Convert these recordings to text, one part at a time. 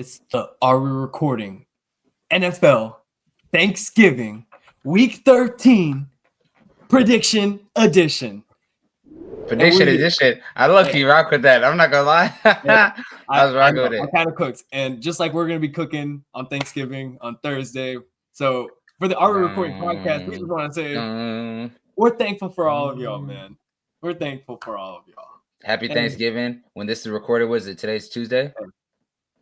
It's the Are We Recording NFL Thanksgiving Week 13 Prediction Edition. Prediction edition. I low-key rock with that. I'm not gonna lie. I was rocking with it. I kind of cooked, and just like we're gonna be cooking on Thanksgiving on Thursday. So for the Are We Recording podcast, we just want to say we're thankful for all of y'all, man. We're thankful for all of y'all. Happy Thanksgiving. When this is recorded, was it today's Tuesday?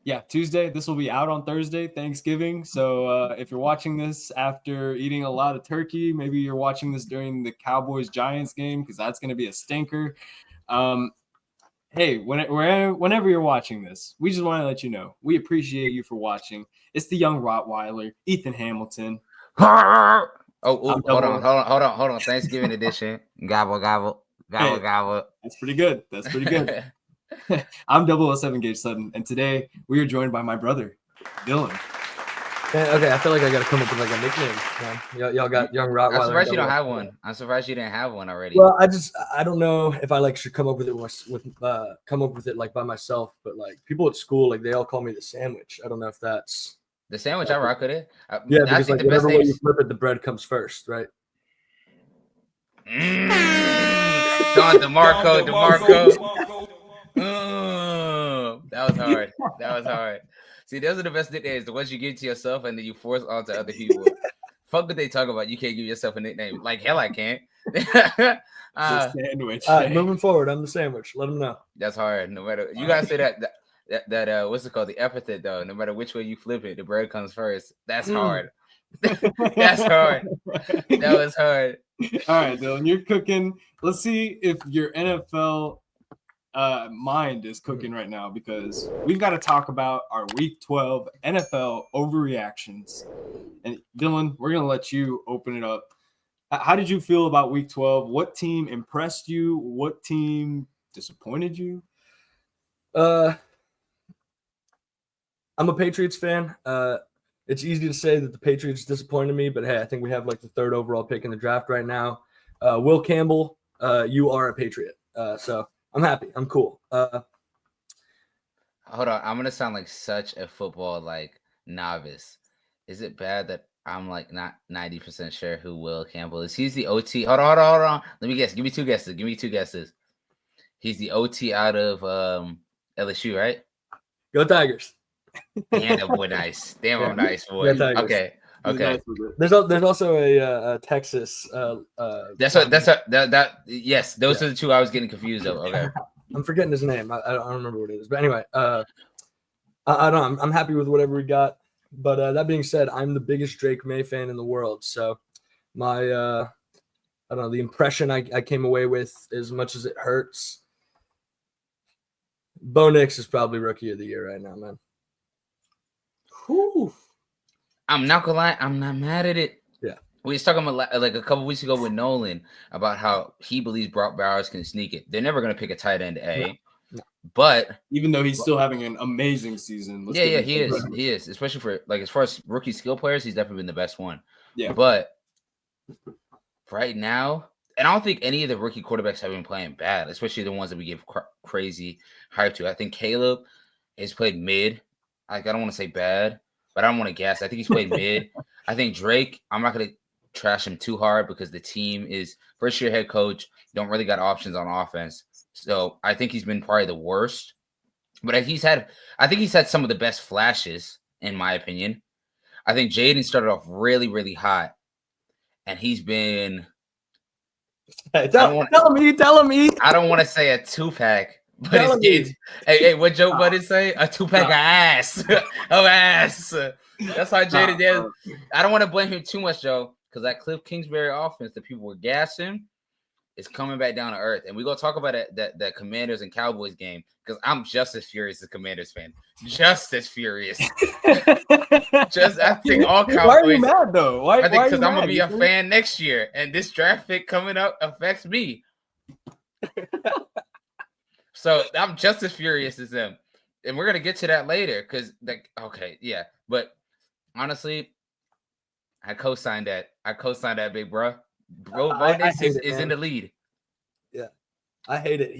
Yeah, Tuesday. This will be out on Thursday, Thanksgiving. So if you're watching this after eating a lot of turkey, maybe you're watching this during the Cowboys-Giants game because that's going to be a stinker. Hey, whenever you're watching this, we just want to let you know we appreciate you for watching. It's the young Rottweiler, Ethan Hamilton. Hold on. Thanksgiving edition. Gobble. That's pretty good. I'm 007 Gage Sutton, and today we are joined by my brother, Dylan. Okay, I feel like I got to come up with like a nickname. Y'all got young Rottweiler. I'm surprised you don't have one. I'm surprised you didn't have one already. Well, I don't know if I should come up with it like by myself, but like people at school, like they all call me the sandwich. I don't know if that's the sandwich. I rock with it. Because like whatever way you flip it, the bread comes first, right? DeMarco. That was hard. See, those are the best nicknames. The ones you give to yourself and then you force onto other people. Fuck what they talk about. You can't give yourself a nickname. Like hell, I can't. The sandwich. All right, moving forward, I'm the sandwich. Let them know. That's hard. No matter you gotta say that what's it called? The epithet though. No matter which way you flip it, the bread comes first. That's hard. That's hard. That was hard. All right, Dylan, you're cooking. Let's see if your NFL mind is cooking right now because we've got to talk about our Week 12 NFL overreactions. And Dylan, we're going to let you open it up. How did you feel about Week 12? What team impressed you? What team disappointed you? I'm a Patriots fan. It's easy to say that the Patriots disappointed me, but hey, I think we have like the third overall pick in the draft right now. Will Campbell, you are a Patriot. So I'm happy. I'm cool. Hold on. I'm going to sound like such a football like novice. Is it bad that I'm like not 90% sure who Will Campbell is? He's the OT. Hold on. Let me guess. Give me two guesses. He's the OT out of LSU, right? Go Tigers. Damn, that boy nice. Damn, I'm nice, boy. Okay. There's also a Texas. Yes, those are the two I was getting confused of. Okay. I'm forgetting his name. I don't remember what it is. But anyway, I don't know. I'm happy with whatever we got. But that being said, I'm the biggest Drake May fan in the world. So my I don't know, the impression I came away with, as much as it hurts, Bo Nix is probably rookie of the year right now, man. Whew. I'm not gonna lie, I'm not mad at it. Yeah. We was talking about like a couple weeks ago with Nolan about how he believes Brock Bowers can sneak it. They're never gonna pick a tight end A. No. But even though he's still having an amazing season. He is. Especially for like as far as rookie skill players, he's definitely been the best one. Yeah. But right now, and I don't think any of the rookie quarterbacks have been playing bad, especially the ones that we give crazy hype to. I think Caleb has played mid. I don't want to say bad, but I don't want to guess. I think he's played mid. I think Drake, I'm not going to trash him too hard because the team is first-year head coach, don't really got options on offense. So I think he's been probably the worst. But I think he's had some of the best flashes, in my opinion. I think Jaden started off really, really hot, and he's been tell me. I don't want to say a two-pack. But hey, what Joe Budden say? A two-pack of ass. Of ass. That's how Jaden did. I don't want to blame him too much, Joe, because that Cliff Kingsbury offense that people were gassing is coming back down to earth. And we're going to talk about that Commanders and Cowboys game because I'm just as furious as Commanders fan. Just as furious. I think all Cowboys. Why are you mad, though? I think because I'm going to be a fan next year, and this draft pick coming up affects me. So I'm just as furious as them. And we're going to get to that later because, But honestly, I co-signed that. Big bro. Bo Nix is in the lead. Yeah. I hate it.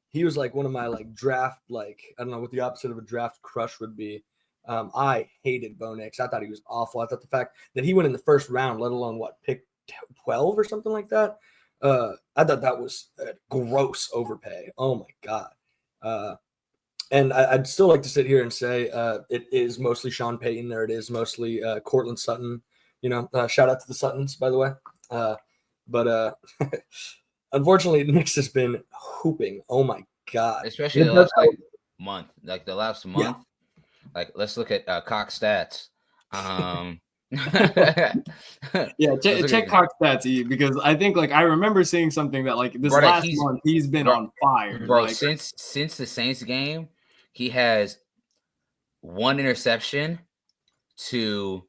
he was like one of my like draft, like I don't know what the opposite of a draft crush would be. I hated Bo Nix. I thought he was awful. I thought the fact that he went in the first round, let alone what, pick 12 or something like that. I thought that was a gross overpay. Oh my God. And I'd still like to sit here and say it is mostly Sean Payton, or it is mostly Cortland Sutton. Shout out to the Suttons, by the way. But unfortunately, Nix has been hooping. Oh my God! Especially the last month. Like the last month. Like let's look at Cox stats. Check Cox stats, because I think like I remember seeing something that like this last month he's been on fire. Bro, like, since the Saints game, he has 1 interception to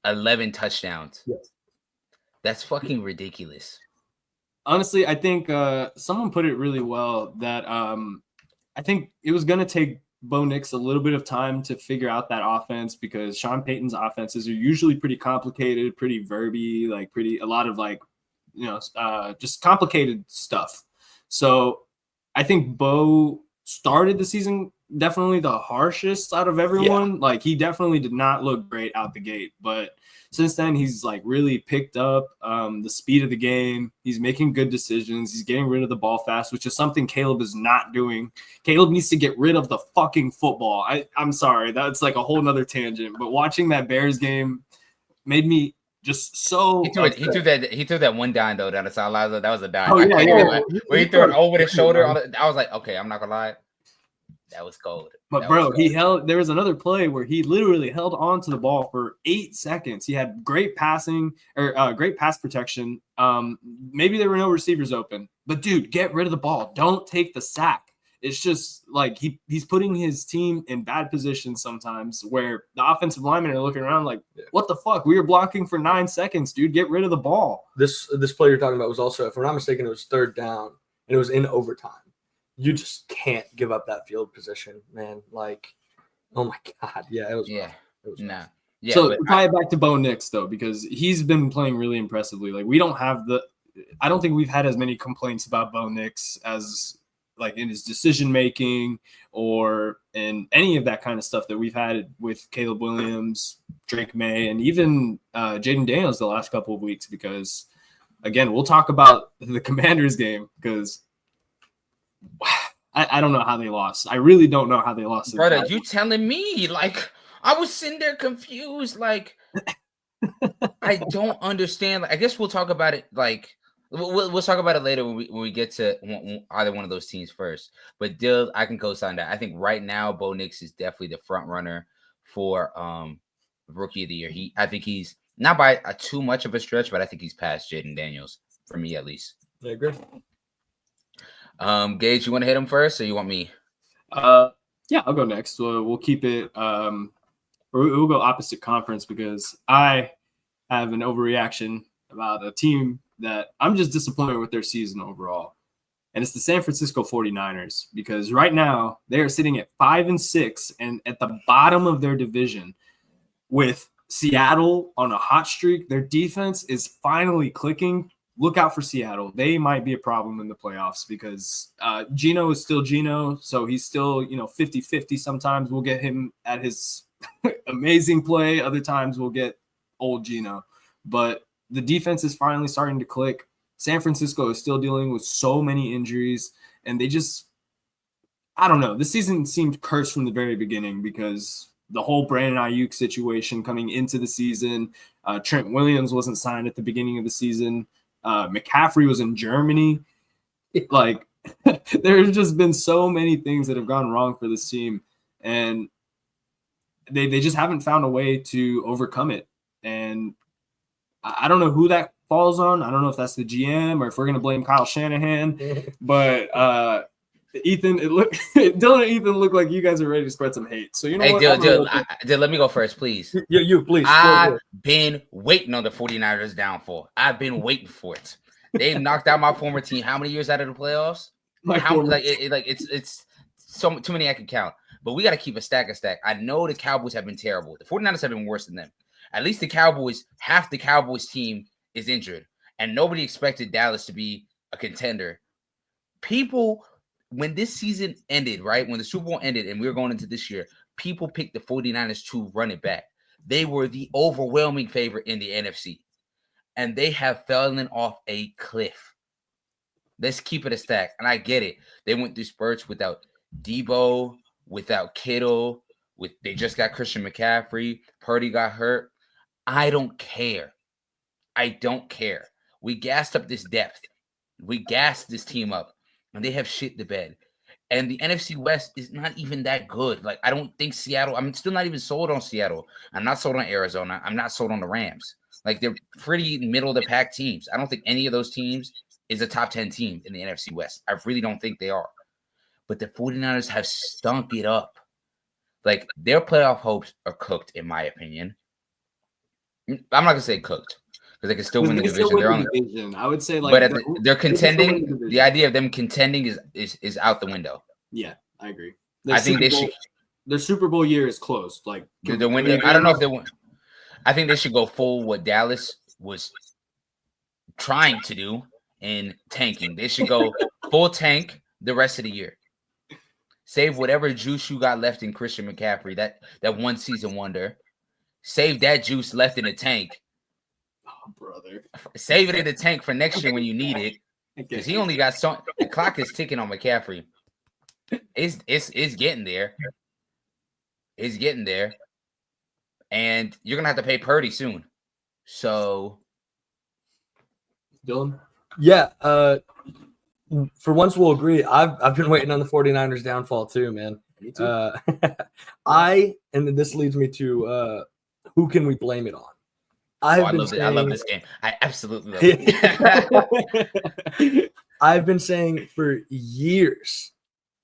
11 touchdowns. Yes. That's fucking ridiculous. Honestly, I think someone put it really well that I think it was gonna take Bo Nix a little bit of time to figure out that offense, because Sean Payton's offenses are usually pretty complicated, pretty verby, like a lot of like, just complicated stuff. So I think Bo started the season definitely the harshest out of everyone. Like he definitely did not look great out the gate, but since then he's like really picked up the speed of the game. He's making good decisions. He's getting rid of the ball fast, which is something Caleb is not doing. Caleb needs to get rid of the fucking football. I'm sorry, that's like a whole nother tangent, but watching that Bears game made me just so he threw that one dime though down the sideline. That was a dime. Oh, yeah. Where he threw it over the shoulder. I was like, okay, I'm not gonna lie. That was cold. But bro, there was another play where he literally held on to the ball for 8 seconds. He had great passing or great pass protection. Maybe there were no receivers open, but dude, get rid of the ball. Don't take the sack. It's just like he's putting his team in bad positions sometimes where the offensive linemen are looking around like, what the fuck? We were blocking for 9 seconds, dude. Get rid of the ball. This play you're talking about was also, if I'm not mistaken, it was 3rd down and it was in overtime. You just can't give up that field position, man. Like, oh my God. Yeah, it was rough. It was rough. Yeah, so tie it back to Bo Nix though, because he's been playing really impressively. Like I don't think we've had as many complaints about Bo Nix as like in his decision making or in any of that kind of stuff that we've had with Caleb Williams, Drake May, and even Jaden Daniels the last couple of weeks. Because again, we'll talk about the Commanders game because I don't know how they lost. I really don't know how they lost. Brother, you telling me? Like, I was sitting there confused. Like, I don't understand. Like, I guess we'll talk about it. Like, we'll talk about it later when we get to either one of those teams first. But Dill, I can co-sign that. I think right now Bo Nix is definitely the front runner for Rookie of the Year. I think he's not by too much of a stretch, but I think he's past Jaden Daniels for me at least. I agree. Gage, you want to hit him first, or you want me? Yeah, I'll go next. We'll keep it. We'll go opposite conference because I have an overreaction about a team that I'm just disappointed with their season overall, and it's the San Francisco 49ers, because right now they are sitting at 5-6 and at the bottom of their division with Seattle on a hot streak. Their defense is finally clicking. Look out for Seattle. They might be a problem in the playoffs because Geno is still Geno. So he's still, 50-50. Sometimes we'll get him at his amazing play. Other times we'll get old Geno. But the defense is finally starting to click. San Francisco is still dealing with so many injuries. And they just, I don't know. The season seemed cursed from the very beginning because the whole Brandon Ayuk situation coming into the season. Trent Williams wasn't signed at the beginning of the season. McCaffrey was in Germany. Like, there's just been so many things that have gone wrong for this team, and they just haven't found a way to overcome it. And I don't know who that falls on. I don't know if that's the GM or if we're going to blame Kyle Shanahan, but Ethan, Dylan and Ethan look like you guys are ready to spread some hate. So hey, what? Dylan, let me go first, please. You please. I've been waiting on the 49ers downfall. I've been waiting for it. They've knocked out my former team how many years out of the playoffs? It's so too many I can count. But we got to keep a stack. I know the Cowboys have been terrible. The 49ers have been worse than them. At least half the Cowboys team is injured, and nobody expected Dallas to be a contender. People when this season ended, right? When the Super Bowl ended and we were going into this year, people picked the 49ers to run it back. They were the overwhelming favorite in the NFC. And they have fallen off a cliff. Let's keep it a stack. And I get it. They went through spurts without Debo, without Kittle. They just got Christian McCaffrey. Purdy got hurt. I don't care. We gassed up this depth. We gassed this team up. And they have shit the bed. And the NFC West is not even that good. Like, I don't think Seattle. I'm still not even sold on Seattle. I'm not sold on Arizona. I'm not sold on the Rams. Like, they're pretty middle-of-the-pack teams. I don't think any of those teams is a top 10 team in the NFC West. I really don't think they are. But the 49ers have stunk it up. Like, their playoff hopes are cooked, in my opinion. I'm not going to say cooked, because they can still win the division. They're on the division. I would say, like, but they're contending. The idea of them contending is out the window. Yeah, I agree. I think they should. Their Super Bowl year is closed. Like, the window. I don't know if they win. I think they should go full what Dallas was trying to do in tanking. They should go full tank the rest of the year. Save whatever juice you got left in Christian McCaffrey, that one season wonder. Save that juice left in the tank. Oh, brother. Save it in the tank for next year when you need it. Because he only got so the clock is ticking on McCaffrey. It's getting there. It's getting there. And you're gonna have to pay Purdy soon. So Dylan? Yeah, for once we'll agree. I've been waiting on the 49ers downfall too, man. Me too. And then this leads me to who can we blame it on? I love this game. I absolutely love it. I've been saying for years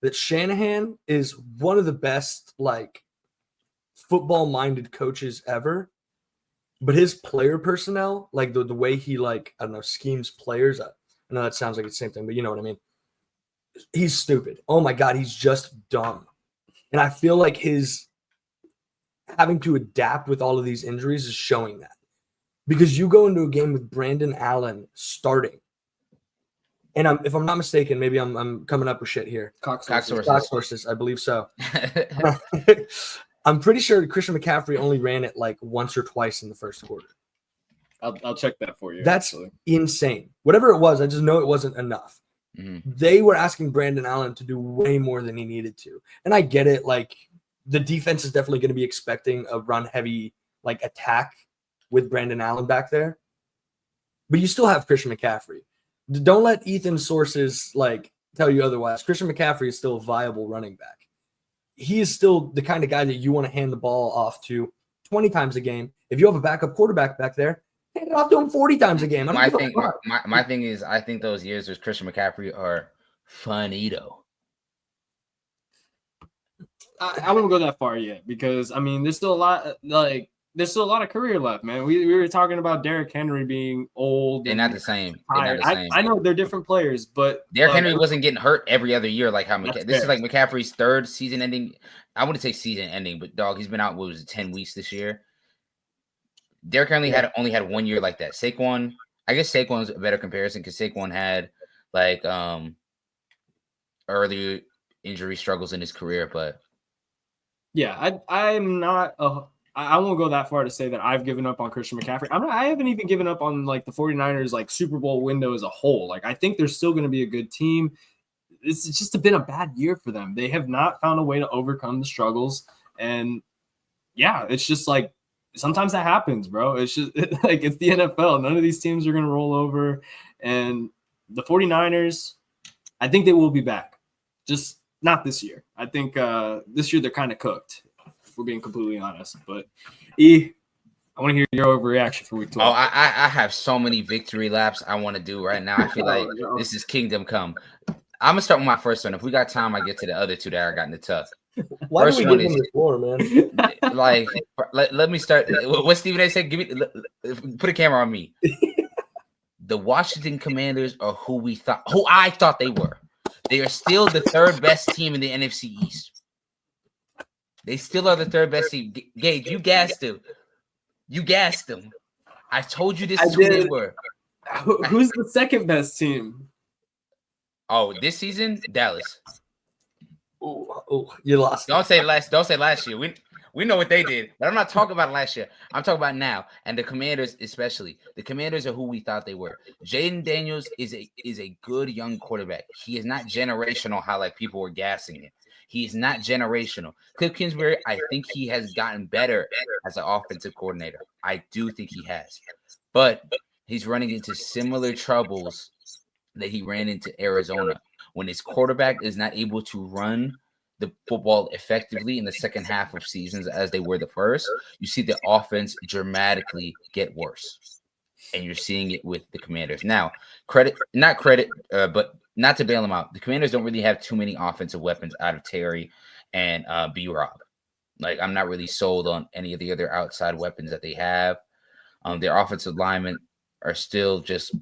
that Shanahan is one of the best, like, football-minded coaches ever. But his player personnel, like the way he, like, I don't know, schemes players. I know that sounds like the same thing, but you know what I mean. He's stupid. Oh my God, he's just dumb. And I feel like his having to adapt with all of these injuries is showing that. Because you go into a game with Brandon Allen starting. And if I'm not mistaken, maybe I'm coming up with shit here. Cox sources, I believe so. I'm pretty sure Christian McCaffrey only ran it like once or twice in the first quarter. I'll check that for you. That's insane. Whatever it was, I just know it wasn't enough. Mm-hmm. They were asking Brandon Allen to do way more than he needed to. And I get it. Like, the defense is definitely going to be expecting a run-heavy, like, attack with Brandon Allen back there. But you still have Christian McCaffrey. Don't let Ethan's sources, like, tell you otherwise. Christian McCaffrey is still a viable running back. He is still the kind of guy that you want to hand the ball off to 20 times a game. If you have a backup quarterback back there, hand it off to him 40 times a game. My thing is, I think those years with Christian McCaffrey are funito. I wouldn't go that far yet because, I mean, there's still a lot of career left, man. We were talking about Derrick Henry being old. They're not the same. I know they're different players, but Derrick Henry wasn't getting hurt every other year like how this is like McCaffrey's third season ending. I wouldn't say season ending, but dog, he's been out, what was it, 10 weeks this year. Derrick Henry only had 1 year like that. Saquon, I guess Saquon's a better comparison because Saquon had like early injury struggles in his career, but yeah, I'm not I won't go that far to say that I've given up on Christian McCaffrey. I haven't even given up on like the 49ers like Super Bowl window as a whole. Like, I think they're still going to be a good team. It's just been a bad year for them. They have not found a way to overcome the struggles. And yeah, it's just like sometimes that happens, bro. It's just like it's the NFL. None of these teams are going to roll over. And the 49ers, I think they will be back. Just not this year. I think this year they're kind of cooked, if we're being completely honest. But I want to hear your overreaction for week 12. Oh, I have so many victory laps I want to do right now. I feel like this is kingdom come. I'm gonna start with my first one. If we got time, I get to the other two that I got in the tough. Why first do we give them the floor, man? Like, let me start. What Stephen A said. Put a camera on me. The Washington Commanders are who I thought they were. They are still the third best team in the NFC East. They still are the third best team. Gage, you gassed them. I told you this is who they were. Who's the second best team? Oh, this season, Dallas. Oh, you lost. Don't say last year. We know what they did, but I'm not talking about last year. I'm talking about now, and the Commanders especially. The Commanders are who we thought they were. Jaden Daniels is a good young quarterback. He is not generational. How like people were gassing it. He's not generational. Cliff Kingsbury, I think he has gotten better as an offensive coordinator. I do think he has, but he's running into similar troubles that he ran into Arizona when his quarterback is not able to run the football effectively in the second half of seasons as they were the first. You see the offense dramatically get worse, and you're seeing it with the Commanders now. But not to bail them out. The Commanders don't really have too many offensive weapons out of Terry and B-Rob. Like, I'm not really sold on any of the other outside weapons that they have. Their offensive linemen are still just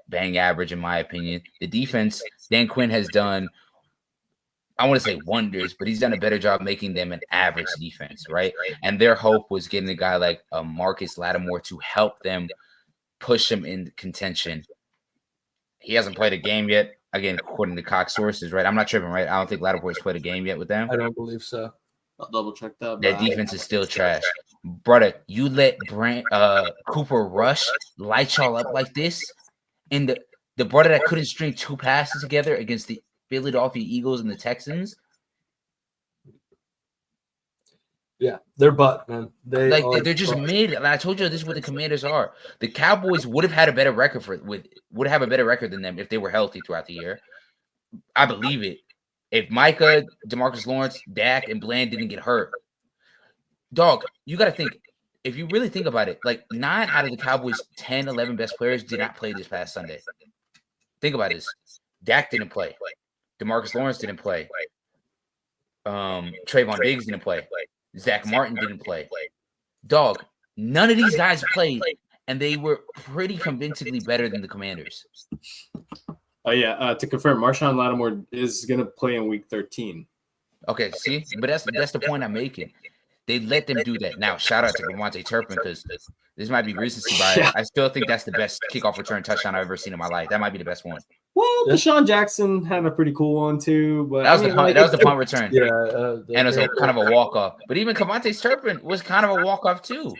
bang average, in my opinion. The defense, Dan Quinn has done, I want to say wonders, but he's done a better job making them an average defense, right? And their hope was getting a guy like Marcus Lattimore to help them push them in contention. He hasn't played a game yet. Again, according to Cox sources, right? I'm not tripping, right? I don't think Lattimore's played a game yet with them. I don't believe so. I'll double check that. Their defense is still trash. Brother, you let Cooper Rush light y'all up like this, and the brother that couldn't string two passes together against the Philadelphia Eagles and the Texans. Yeah, they're butt, man. They're just mid. And I told you this is what the Commanders are. The Cowboys would have had a better record would have a better record than them if they were healthy throughout the year. I believe it. If Micah, DeMarcus Lawrence, Dak, and Bland didn't get hurt, dog, you got to think. If you really think about it, like 9 out of the Cowboys' 10, 11 best players did not play this past Sunday. Think about this. Dak didn't play. DeMarcus Lawrence didn't play. Trayvon Diggs didn't play. Zach Martin didn't play. Dog, none of these guys played, and they were pretty convincingly better than the Commanders. Oh, yeah. To confirm, Marshawn Lattimore is going to play in week 13. Okay, see? But that's the point I'm making. They let them do that. Now, shout out to Devontae Turpin, because this might be recency bias. Yeah. I still think that's the best kickoff return touchdown I've ever seen in my life. That might be the best one. Well, Deshaun Jackson had a pretty cool one too, but That was the punt return. Yeah, And it was kind of a walk-off. But even Devontae Turpin was kind of a walk-off too.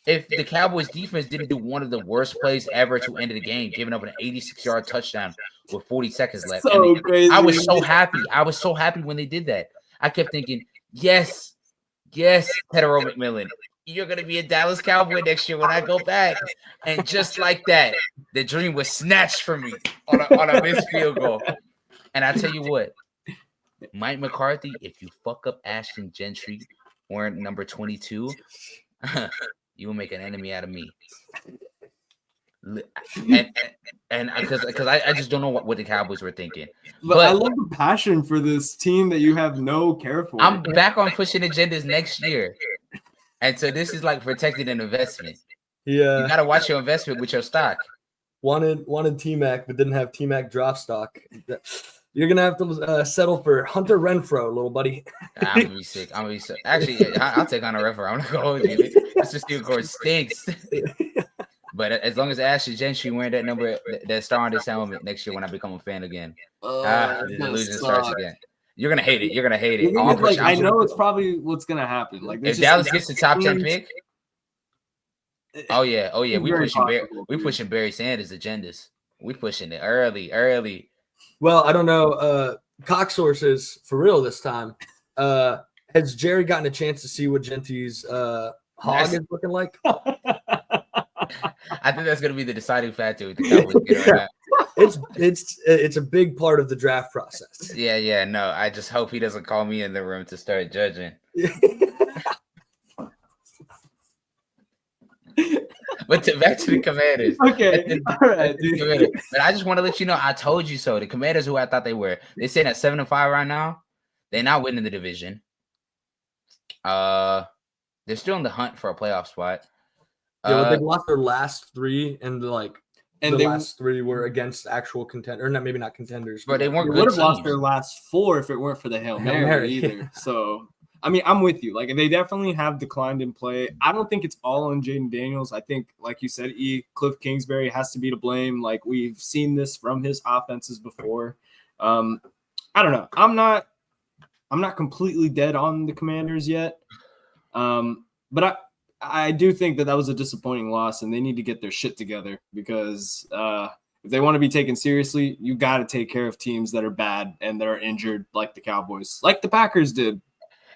If the Cowboys defense didn't do one of the worst plays ever to end the game, giving up an 86-yard touchdown with 40 seconds left. So crazy. I was so happy. I was so happy when they did that. I kept thinking, yes, Hetero McMillan, you're going to be a Dallas Cowboy next year when I go back. And just like that, the dream was snatched from me on a missed field goal. And I tell you what, Mike McCarthy, if you fuck up Ashton Gentry wearing number 22, you will make an enemy out of me. And because I just don't know what the Cowboys were thinking. But I love the passion for this team that you have no care for. I'm back on pushing agendas next year. And so this is like protecting an investment. Yeah. You got to watch your investment with your stock. Wanted T-Mac, but didn't have T-Mac draft stock. You're going to have to settle for Hunter Renfrow, little buddy. I'm going to be sick. Actually, I'll take Hunter Renfrow. I'm not going to hold you. Mr. Steel Court stinks. But as long as Ashton Gentry wearing that number, that star on this helmet next year when I become a fan again, the delusion starts again. You're gonna hate it. I know it's probably what's gonna happen. Like if Dallas gets the top 10 pick, oh yeah, we pushing Barry Sanders agendas. We pushing it early. Well, I don't know. Cox sources for real this time. Has Jerry gotten a chance to see what Genty's hog is looking like? I think that's going to be the deciding factor with the Cowboys. It's a big part of the draft process. Yeah. No, I just hope he doesn't call me in the room to start judging. But back to the Commanders. Okay. All right, but I just want to let you know, I told you so. The Commanders, who I thought they were, they sit at 7-5 right now. They're not winning the division. They're still in the hunt for a playoff spot. Yeah, they lost their last 3, and last 3 were against actual contenders, or maybe not contenders, but they weren't. They would have lost their last 4 if it weren't for the Hail Mary either. So I mean, I'm with you. Like, they definitely have declined in play. I don't think it's all on Jaden Daniels. I think, like you said, Cliff Kingsbury has to be to blame. Like, we've seen this from his offenses before. I don't know. I'm not completely dead on the Commanders yet. But I do think that was a disappointing loss, and they need to get their shit together because if they want to be taken seriously, you got to take care of teams that are bad and that are injured, like the Cowboys, like the Packers did.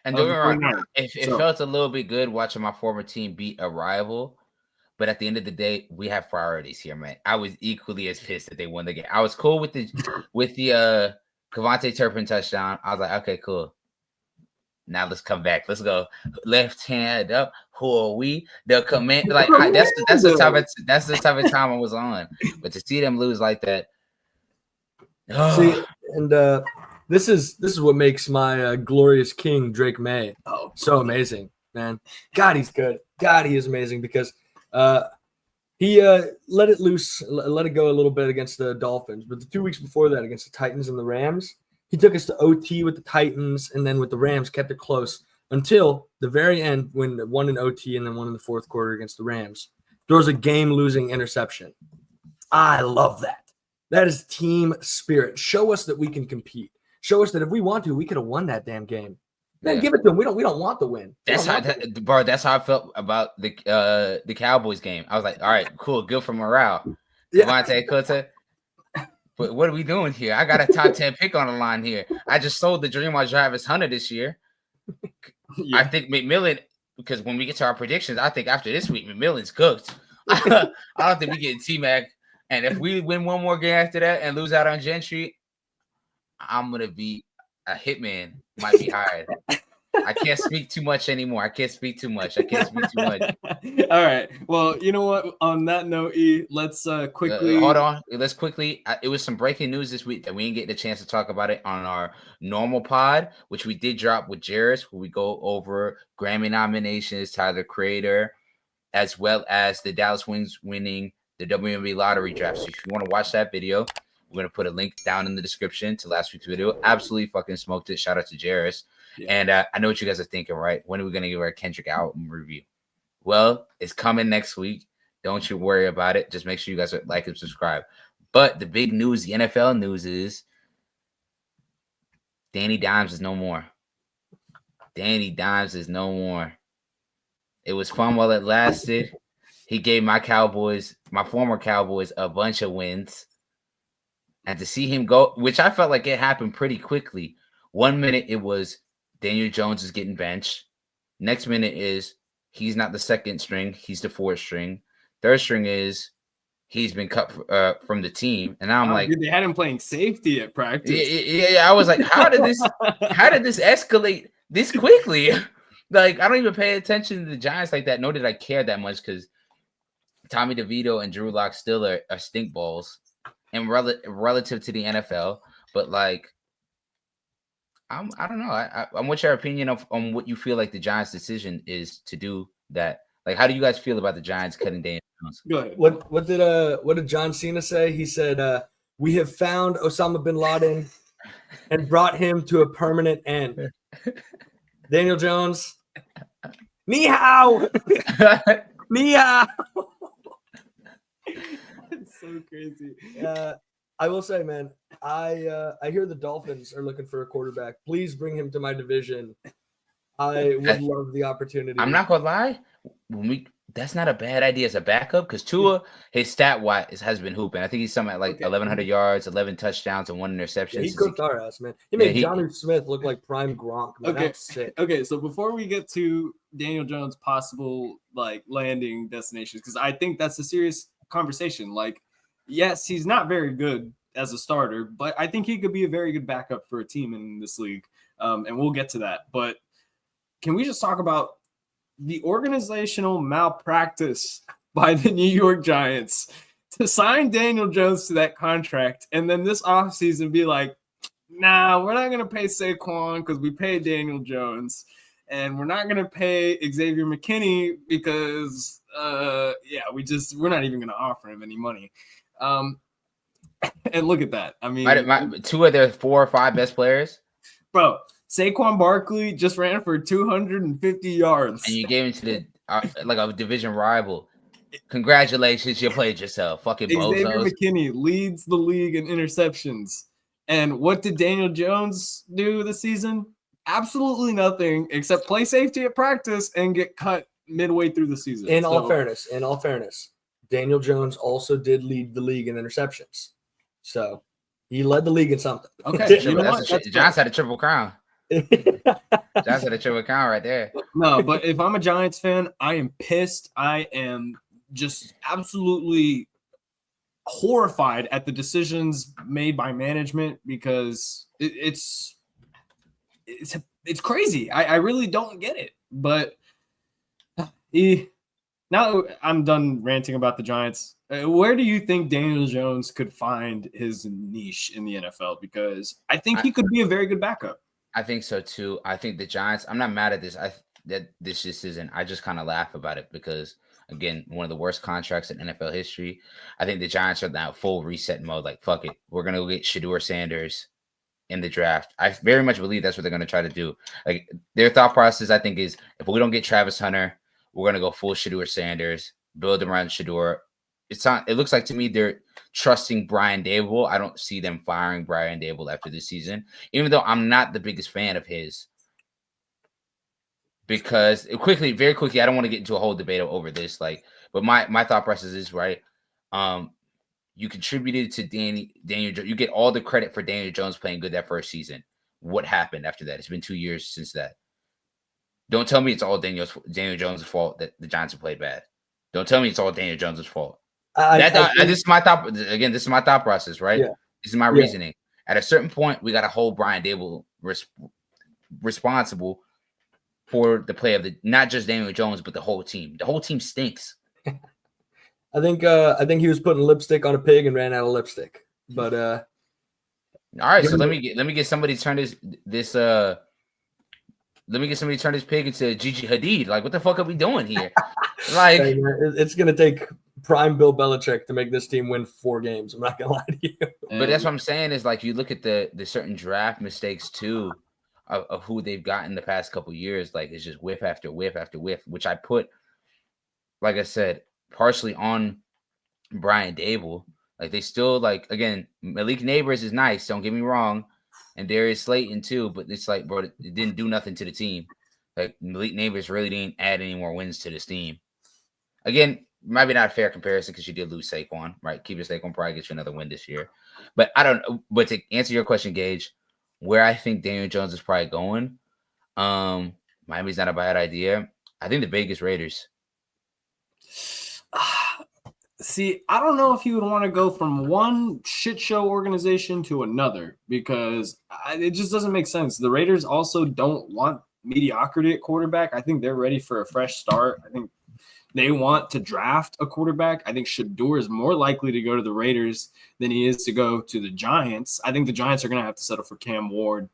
And don't get me wrong, it felt a little bit good watching my former team beat a rival. But at the end of the day, we have priorities here, man. I was equally as pissed that they won the game. I was cool with the Kevontae Turpin touchdown. I was like, okay, cool. Now let's come back. Let's go. Left hand up. Who are we? The command. Like that's the type of time I was on. But to see them lose like that. See, and this is what makes my glorious king Drake May so amazing, man. God, he's good. God, he is amazing because he let it loose, let it go a little bit against the Dolphins. But the 2 weeks before that, against the Titans and the Rams, he took us to OT with the Titans, and then with the Rams, kept it close until the very end when one in OT and then one in the fourth quarter against the Rams. Throws a game-losing interception. I love that. That is team spirit. Show us that we can compete. Show us that if we want to, we could have won that damn game. Then give it to them. We don't want the win. That's how I felt about the Cowboys game. I was like, all right, cool, good for morale. Devontae Coulter. But what are we doing here? I got a top 10 pick on the line here. I just sold the dream on Travis Hunter this year. I think McMillan, because when we get to our predictions, I think after this week, McMillan's cooked. I don't think we get T-Mac. And if we win one more game after that and lose out on Gentry, I'm going to be a hitman. Might be hired. I can't speak too much anymore. I can't speak too much. All right. Well, you know what? On that note, let's quickly hold on. Let's quickly. It was some breaking news this week that we didn't get the chance to talk about it on our normal pod, which we did drop with Jairus, where we go over Grammy nominations, Tyler the Creator, as well as the Dallas Wings winning the WNBA lottery draft. So if you want to watch that video, we're going to put a link down in the description to last week's video. Absolutely fucking smoked it. Shout out to Jairus. Yeah. And I know what you guys are thinking, right? When are we going to give our Kendrick album review? Well, it's coming next week. Don't you worry about it. Just make sure you guys like and subscribe. But the big news, the NFL news is Danny Dimes is no more. Danny Dimes is no more. It was fun while it lasted. He gave my former Cowboys, a bunch of wins. And to see him go, which I felt like it happened pretty quickly. 1 minute it was Daniel Jones is getting benched. Next minute is he's not the second string, he's the fourth string. Third string is he's been cut from the team. And now I'm like, dude, they had him playing safety at practice. Yeah. I was like, how did this escalate this quickly? Like, I don't even pay attention to the Giants like that, nor did I care that much because Tommy DeVito and Drew Lock still are stink balls. And relative to the NFL, but like, I don't know. I want your opinion on what you feel like the Giants' decision is to do that. Like, how do you guys feel about the Giants cutting Daniel Jones? Go ahead. What did John Cena say? He said, "We have found Osama bin Laden and brought him to a permanent end." Daniel Jones, ni hao, ni hao. It's so crazy. I will say, man, I hear the Dolphins are looking for a quarterback. Please bring him to my division. I would love the opportunity. I'm not gonna lie. That's not a bad idea as a backup because Tua, his stat wise has been hooping. I think he's something at like 1,100 yards, 11 touchdowns, and 1 interception. Yeah, he cooked our ass, man. He made Jonnu Smith look like prime Gronk. Man. Okay. That's sick. Okay, so before we get to Daniel Jones' possible like landing destinations, because I think that's a serious conversation. Like, yes, he's not very good as a starter, but I think he could be a very good backup for a team in this league. And we'll get to that. But can we just talk about the organizational malpractice by the New York Giants to sign Daniel Jones to that contract and then this offseason be like, nah, we're not going to pay Saquon because we paid Daniel Jones. And we're not going to pay Xavier McKinney because, we're not even going to offer him any money. And look at that. I mean, 2 of their 4 or 5 best players. Bro, Saquon Barkley just ran for 250 yards. And you gave him to the like a division rival. Congratulations, you played yourself. Fucking Xavier bozos. McKinney leads the league in interceptions. And what did Daniel Jones do this season? Absolutely nothing except play safety at practice and get cut midway through the season. In all fairness, Daniel Jones also did lead the league in interceptions. So he led the league in something. Okay. You know what? Giants had a triple crown. Giants had a triple crown right there. No, but if I'm a Giants fan, I am pissed. I am just absolutely horrified at the decisions made by management because it's crazy. I really don't get it. But now I'm done ranting about the Giants. Where do you think Daniel Jones could find his niche in the NFL? Because I think he could be a very good backup. I think so too. I think the Giants. I'm not mad at this. That this just isn't. I just kind of laugh about it because again, one of the worst contracts in NFL history. I think the Giants are now full reset mode. Like fuck it, we're gonna go get Shedeur Sanders in the draft. I very much believe that's what they're gonna try to do. Like their thought process, I think, is if we don't get Travis Hunter, we're gonna go full Shedeur Sanders, build around Shedeur. It looks like to me they're trusting Brian Daboll. I don't see them firing Brian Daboll after this season, even though I'm not the biggest fan of his. Because very quickly, I don't want to get into a whole debate over this. But my thought process is right. You contributed to Daniel Jones. You get all the credit for Daniel Jones playing good that first season. What happened after that? It's been 2 years since that. Don't tell me it's all Daniel Jones' fault that the Giants have played bad. Don't tell me it's all Daniel Jones' fault. This is my thought. Again, this is my thought process, right? Yeah. This is my reasoning. At a certain point, we got to hold Brian Daboll responsible for the play of not just Daniel Jones, but the whole team. The whole team stinks. I think he was putting lipstick on a pig and ran out of lipstick. But all right, so let me get somebody to turn this pig into Gigi Hadid. Like, what the fuck are we doing here? Like, hey, it's gonna take prime Bill Belichick to make this team win 4 games. I'm not gonna lie to you. But that's what I'm saying is like you look at the certain draft mistakes too of who they've gotten the past couple years. Like it's just whiff after whiff after whiff, which I put, like I said, partially on Brian Daboll. Like they still again, Malik Neighbors is nice. Don't get me wrong, and Darius Slayton too. But it's like, bro, it didn't do nothing to the team. Like Malik Neighbors really didn't add any more wins to this team. Again, maybe not a fair comparison because you did lose Saquon, right? Keeping Saquon probably gets you another win this year. But I don't know. But to answer your question, Gage, where I think Daniel Jones is probably going, Miami's not a bad idea. I think the Vegas Raiders. See, I don't know if he would want to go from one shit show organization to another because it just doesn't make sense. The Raiders also don't want mediocrity at quarterback. I think they're ready for a fresh start. I think they want to draft a quarterback. I think Shedeur is more likely to go to the Raiders than he is to go to the Giants. I think the Giants are going to have to settle for Cam Ward,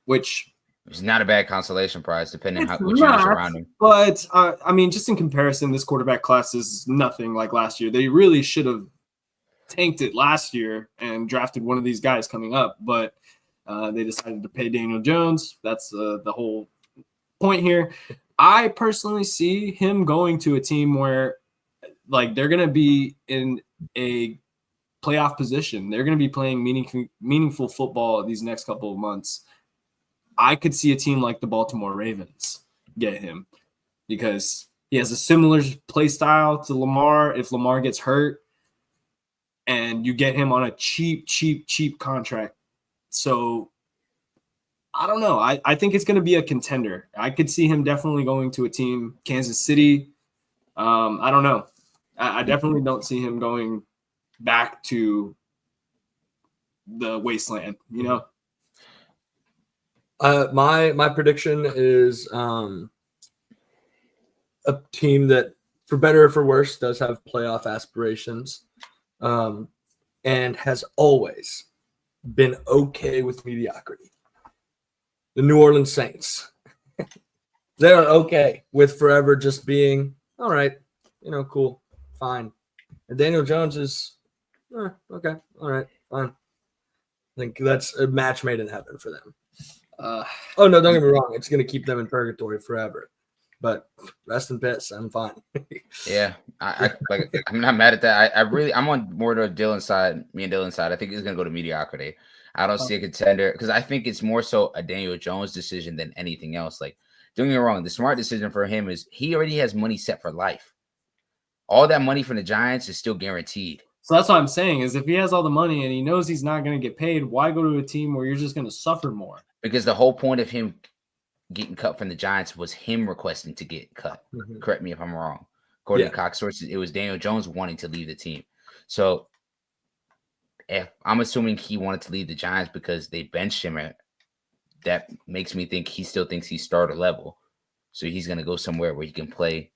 which it's not a bad consolation prize, depending on what you use around him. But I mean, just in comparison, this quarterback class is nothing like last year. They really should have tanked it last year and drafted one of these guys coming up, but they decided to pay Daniel Jones. That's the whole point here. I personally see him going to a team where, like, they're going to be in a playoff position. They're going to be playing meaningful football these next couple of months. I could see a team like the Baltimore Ravens get him because he has a similar play style to Lamar. If Lamar gets hurt and you get him on a cheap contract. So I don't know. I think it's going to be a contender. I could see him definitely going to a team, Kansas City. I don't know. I definitely don't see him going back to the wasteland, you know? My prediction is a team that, for better or for worse, does have playoff aspirations, and has always been okay with mediocrity. The New Orleans Saints. They are okay with forever just being all right, cool, fine. And Daniel Jones is okay, all right, fine. I think that's a match made in heaven for them. Oh no, don't get me wrong. It's gonna keep them in purgatory forever. But rest in peace. I'm fine. Yeah, I'm not mad at that. I'm on more to Dylan's side. Me and Dylan's side. I think he's gonna go to mediocrity. I don't see a contender because I think it's more so a Daniel Jones decision than anything else. Like, don't get me wrong. The smart decision for him is he already has money set for life. All that money from the Giants is still guaranteed. So that's what I'm saying is if he has all the money and he knows he's not going to get paid, why go to a team where you're just going to suffer more? Because the whole point of him getting cut from the Giants was him requesting to get cut. Mhm. Correct me if I'm wrong. According to Cox sources, it was Daniel Jones wanting to leave the team. So if I'm assuming he wanted to leave the Giants because they benched him, that makes me think he still thinks he's starter level. So he's going to go somewhere where he can play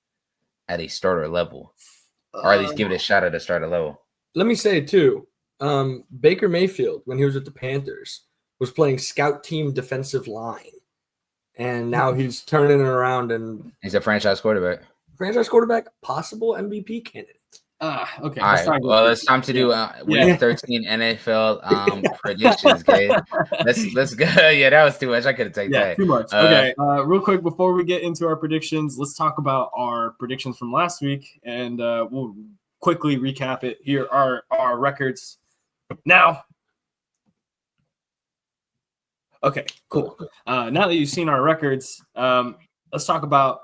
at a starter level, or at least give it a shot at a starter level. Let me say too, Baker Mayfield, when he was with the Panthers, was playing scout team defensive line. And now he's turning it around and he's a franchise quarterback. Franchise quarterback, possible MVP candidate. Okay. All right. Well, it's time to do week 13 NFL predictions, Gage. Let's go. Yeah, that was too much. I could have taken that. Too much. Okay. Real quick before we get into our predictions, let's talk about our predictions from last week, and we'll quickly recap it. Here are our records now. Okay, cool. Now that you've seen our records, let's talk about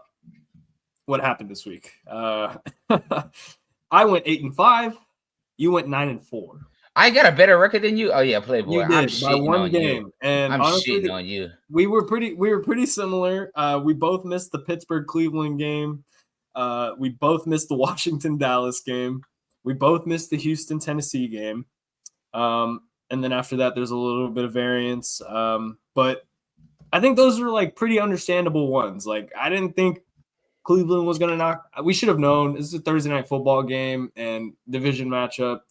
what happened this week. I went 8-5. You went 9-4. I got a better record than you. Oh yeah, Playboy. You did, I'm by shitting one on game. you. And I'm honestly, shitting on you. We were pretty similar. We both missed the Pittsburgh-Cleveland game. We both missed the Washington-Dallas game. We both missed the Houston-Tennessee game. And then after that, there's a little bit of variance. But I think those are like pretty understandable ones. Like I didn't think Cleveland was going to knock. We should have known. This is a Thursday night football game and division matchup.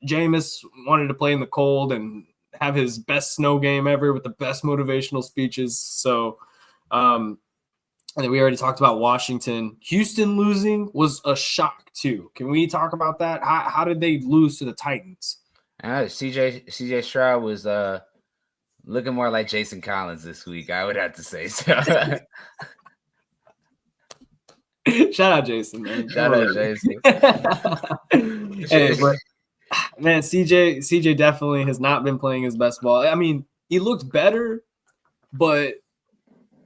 Jameis wanted to play in the cold and have his best snow game ever with the best motivational speeches. So, and then we already talked about Washington. Houston losing was a shock too. Can we talk about that? How did they lose to the Titans? CJ Stroud was looking more like Jason Collins this week, I would have to say. So. Shout out Jason, man. Shout out Jason. Hey, but, man, CJ definitely has not been playing his best ball. I mean, he looked better, but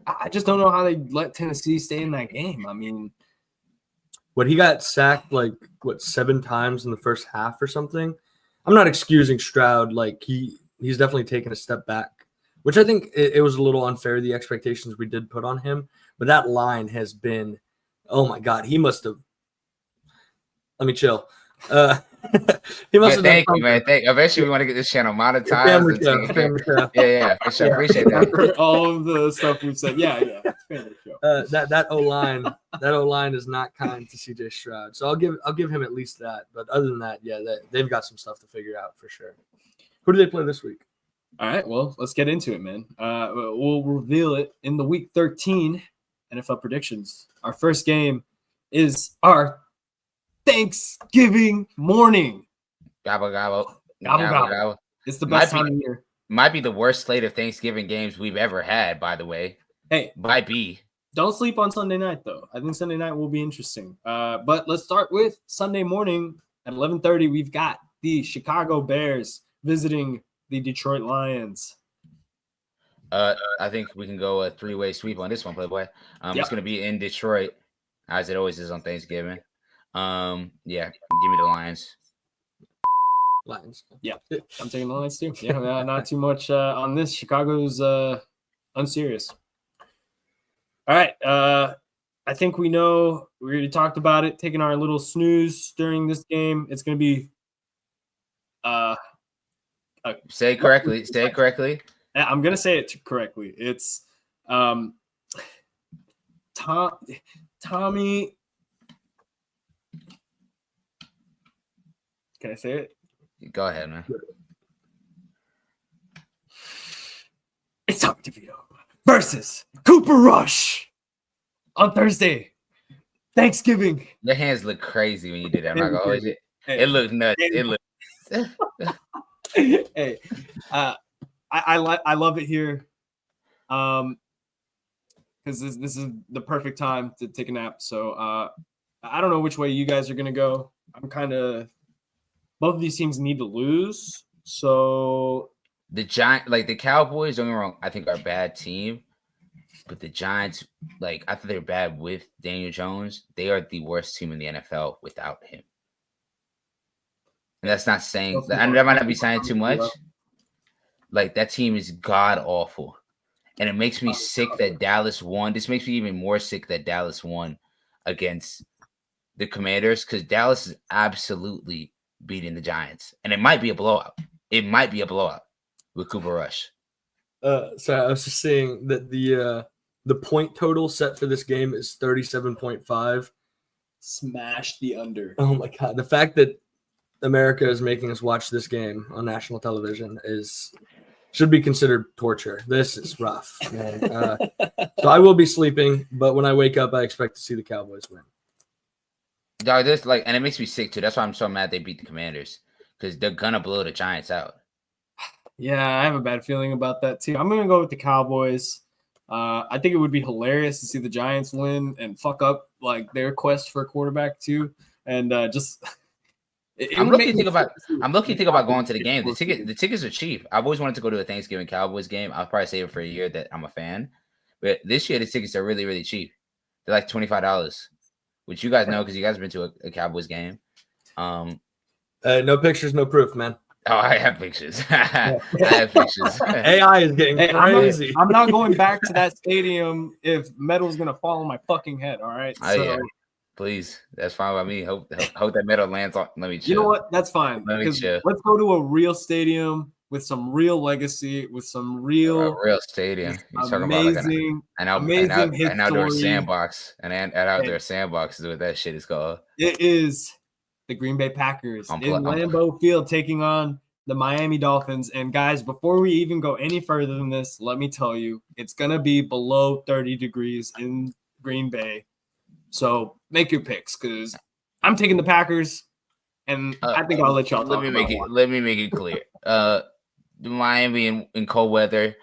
I just don't know how they let Tennessee stay in that game. I mean, he got sacked 7 times in the first half or something. I'm not excusing Stroud. Like he's definitely taken a step back, which I think it was a little unfair, the expectations we did put on him. But that line has been, oh my God, he must have. Let me chill. He must have. Thank you, man. Eventually, we want to get this channel monetized. Yeah, for sure. Appreciate that. For all of the stuff we've said. Yeah. Family show. That O line is not kind to CJ Stroud. So I'll give him at least that. But other than that, yeah, they've got some stuff to figure out for sure. Who do they play this week? All right, well, let's get into it, man. We'll reveal it in the week 13 NFL predictions. Our first game is our Thanksgiving morning. Gobble, gobble. Gobble, gobble. It's the best time of year. Might be the worst slate of Thanksgiving games we've ever had, by the way. Hey. Might be. Don't sleep on Sunday night, though. I think Sunday night will be interesting. But let's start with Sunday morning at 11:30. We've got the Chicago Bears visiting the Detroit Lions. I think we can go a 3-way sweep on this one, Playboy. It's going to be in Detroit, as it always is on Thanksgiving. Yeah, give me the Lions. Yeah, I'm taking the Lions too. Yeah, not too much on this. Chicago's unserious. All right, I think we know. We already talked about it. Taking our little snooze during this game. It's going to be. Say it correctly. Say it correctly. I'm gonna say it correctly. It's Tommy. Can I say it? Go ahead, man. It's Tommy DeVito versus Cooper Rush on Thursday, Thanksgiving. Your hands look crazy when you did that. I'm not gonna hold it. It looked nuts. It looked. Hey, I love it here. Because this is the perfect time to take a nap. So I don't know which way you guys are gonna go. I'm kind of both of these teams need to lose. So The Cowboys, don't get me wrong, I think are a bad team. But the Giants, I think they're bad with Daniel Jones. They are the worst team in the NFL without him. And that's not saying that might not be saying too much. That team is god awful. And it makes me sick that Dallas won. This makes me even more sick that Dallas won against the Commanders because Dallas is absolutely beating the Giants. And it might be a blowout. It might be a blowout with Cooper Rush. So I was just saying that the point total set for this game is 37.5. Smash the under. Oh my God. The fact that America is making us watch this game on national television should be considered torture. This is rough, man. So I will be sleeping, but when I wake up, I expect to see the Cowboys win. Dog, and it makes me sick too. That's why I'm so mad they beat the Commanders because they're gonna blow the Giants out. Yeah, I have a bad feeling about that too. I'm gonna go with the Cowboys. I think it would be hilarious to see the Giants win and fuck up their quest for a quarterback too, and just. I'm looking to think about going to the game. The tickets are cheap. I've always wanted to go to a Thanksgiving Cowboys game. I'll probably save it for a year that I'm a fan. But this year the tickets are really, really cheap. They're like $25, which you guys know because you guys have been to a Cowboys game. No pictures, no proof, man. Oh, I have pictures. I have pictures. AI is getting crazy. I'm not going back to that stadium if metal's gonna fall on my fucking head. All right. Yeah. Please, that's fine by me. Hope that metal lands on. Let me chill. You know what? That's fine. Let's go to a real stadium with some real legacy, with some real stadium. You're talking amazing, about an outdoor sandbox, an outdoor sandbox is what that shit is called. It is the Green Bay Packers in Lambeau Field taking on the Miami Dolphins. And guys, before we even go any further than this, let me tell you, it's gonna be below 30 degrees in Green Bay. So make your picks because I'm taking the Packers, and I think I'll let y'all talk about it. Let me make it clear. The Miami in cold weather,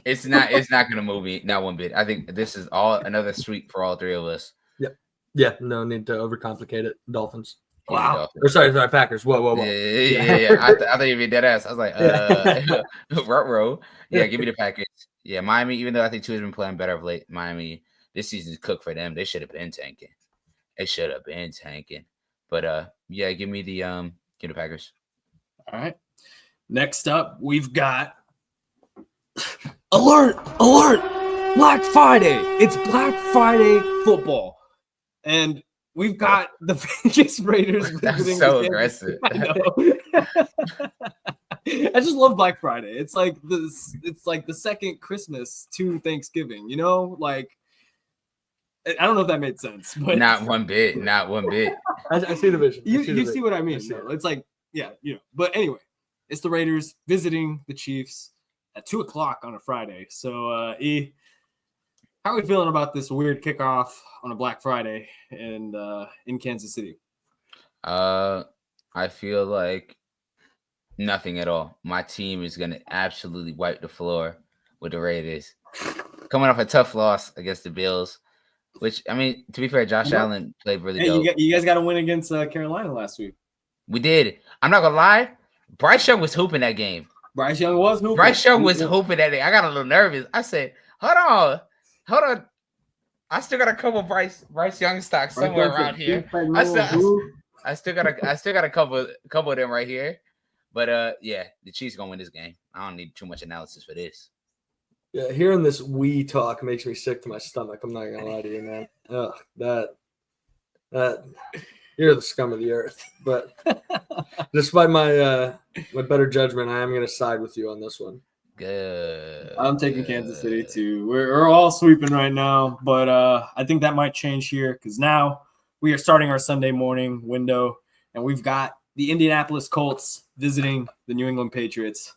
it's not gonna move me not one bit. I think this is all another sweep for all three of us. Yeah. No need to overcomplicate it. Dolphins. Wow. Or sorry, Packers. Whoa. Yeah. I thought you'd be dead ass. I was like, row. Yeah, give me the Packers. Yeah, Miami. Even though I think Tua's been playing better of late, Miami. This season's cooked for them. They should have been tanking. But yeah, give me the Packers. All right. Next up, we've got alert! Black Friday. It's Black Friday football, and we've got the Vegas Raiders. That's so aggressive. I know. I just love Black Friday. It's like this. It's like the second Christmas to Thanksgiving. You know, I don't know if that made sense, but not one bit. I see the vision. You see what I mean? It's like, yeah, But anyway, it's the Raiders visiting the Chiefs at 2:00 on a Friday. So, how are we feeling about this weird kickoff on a Black Friday and in Kansas City? I feel like nothing at all. My team is gonna absolutely wipe the floor with the Raiders. Coming off a tough loss against the Bills. Which, I mean, to be fair, Josh Allen played really dope. You guys got to win against Carolina last week. We did. I'm not going to lie. Bryce Young was hooping that game. Bryce Young was hooping that day. I got a little nervous. I said, hold on. I still got a couple Bryce Young stocks somewhere around here. I still got a couple of them right here. But, yeah, the Chiefs going to win this game. I don't need too much analysis for this. Yeah, hearing this "we" talk makes me sick to my stomach. I'm not gonna lie to you, man. Ugh, that you're the scum of the earth. But despite my better judgment, I am gonna side with you on this one. Good. I'm taking Kansas City too. We're all sweeping right now, but I think that might change here because now we are starting our Sunday morning window, and we've got the Indianapolis Colts visiting the New England Patriots.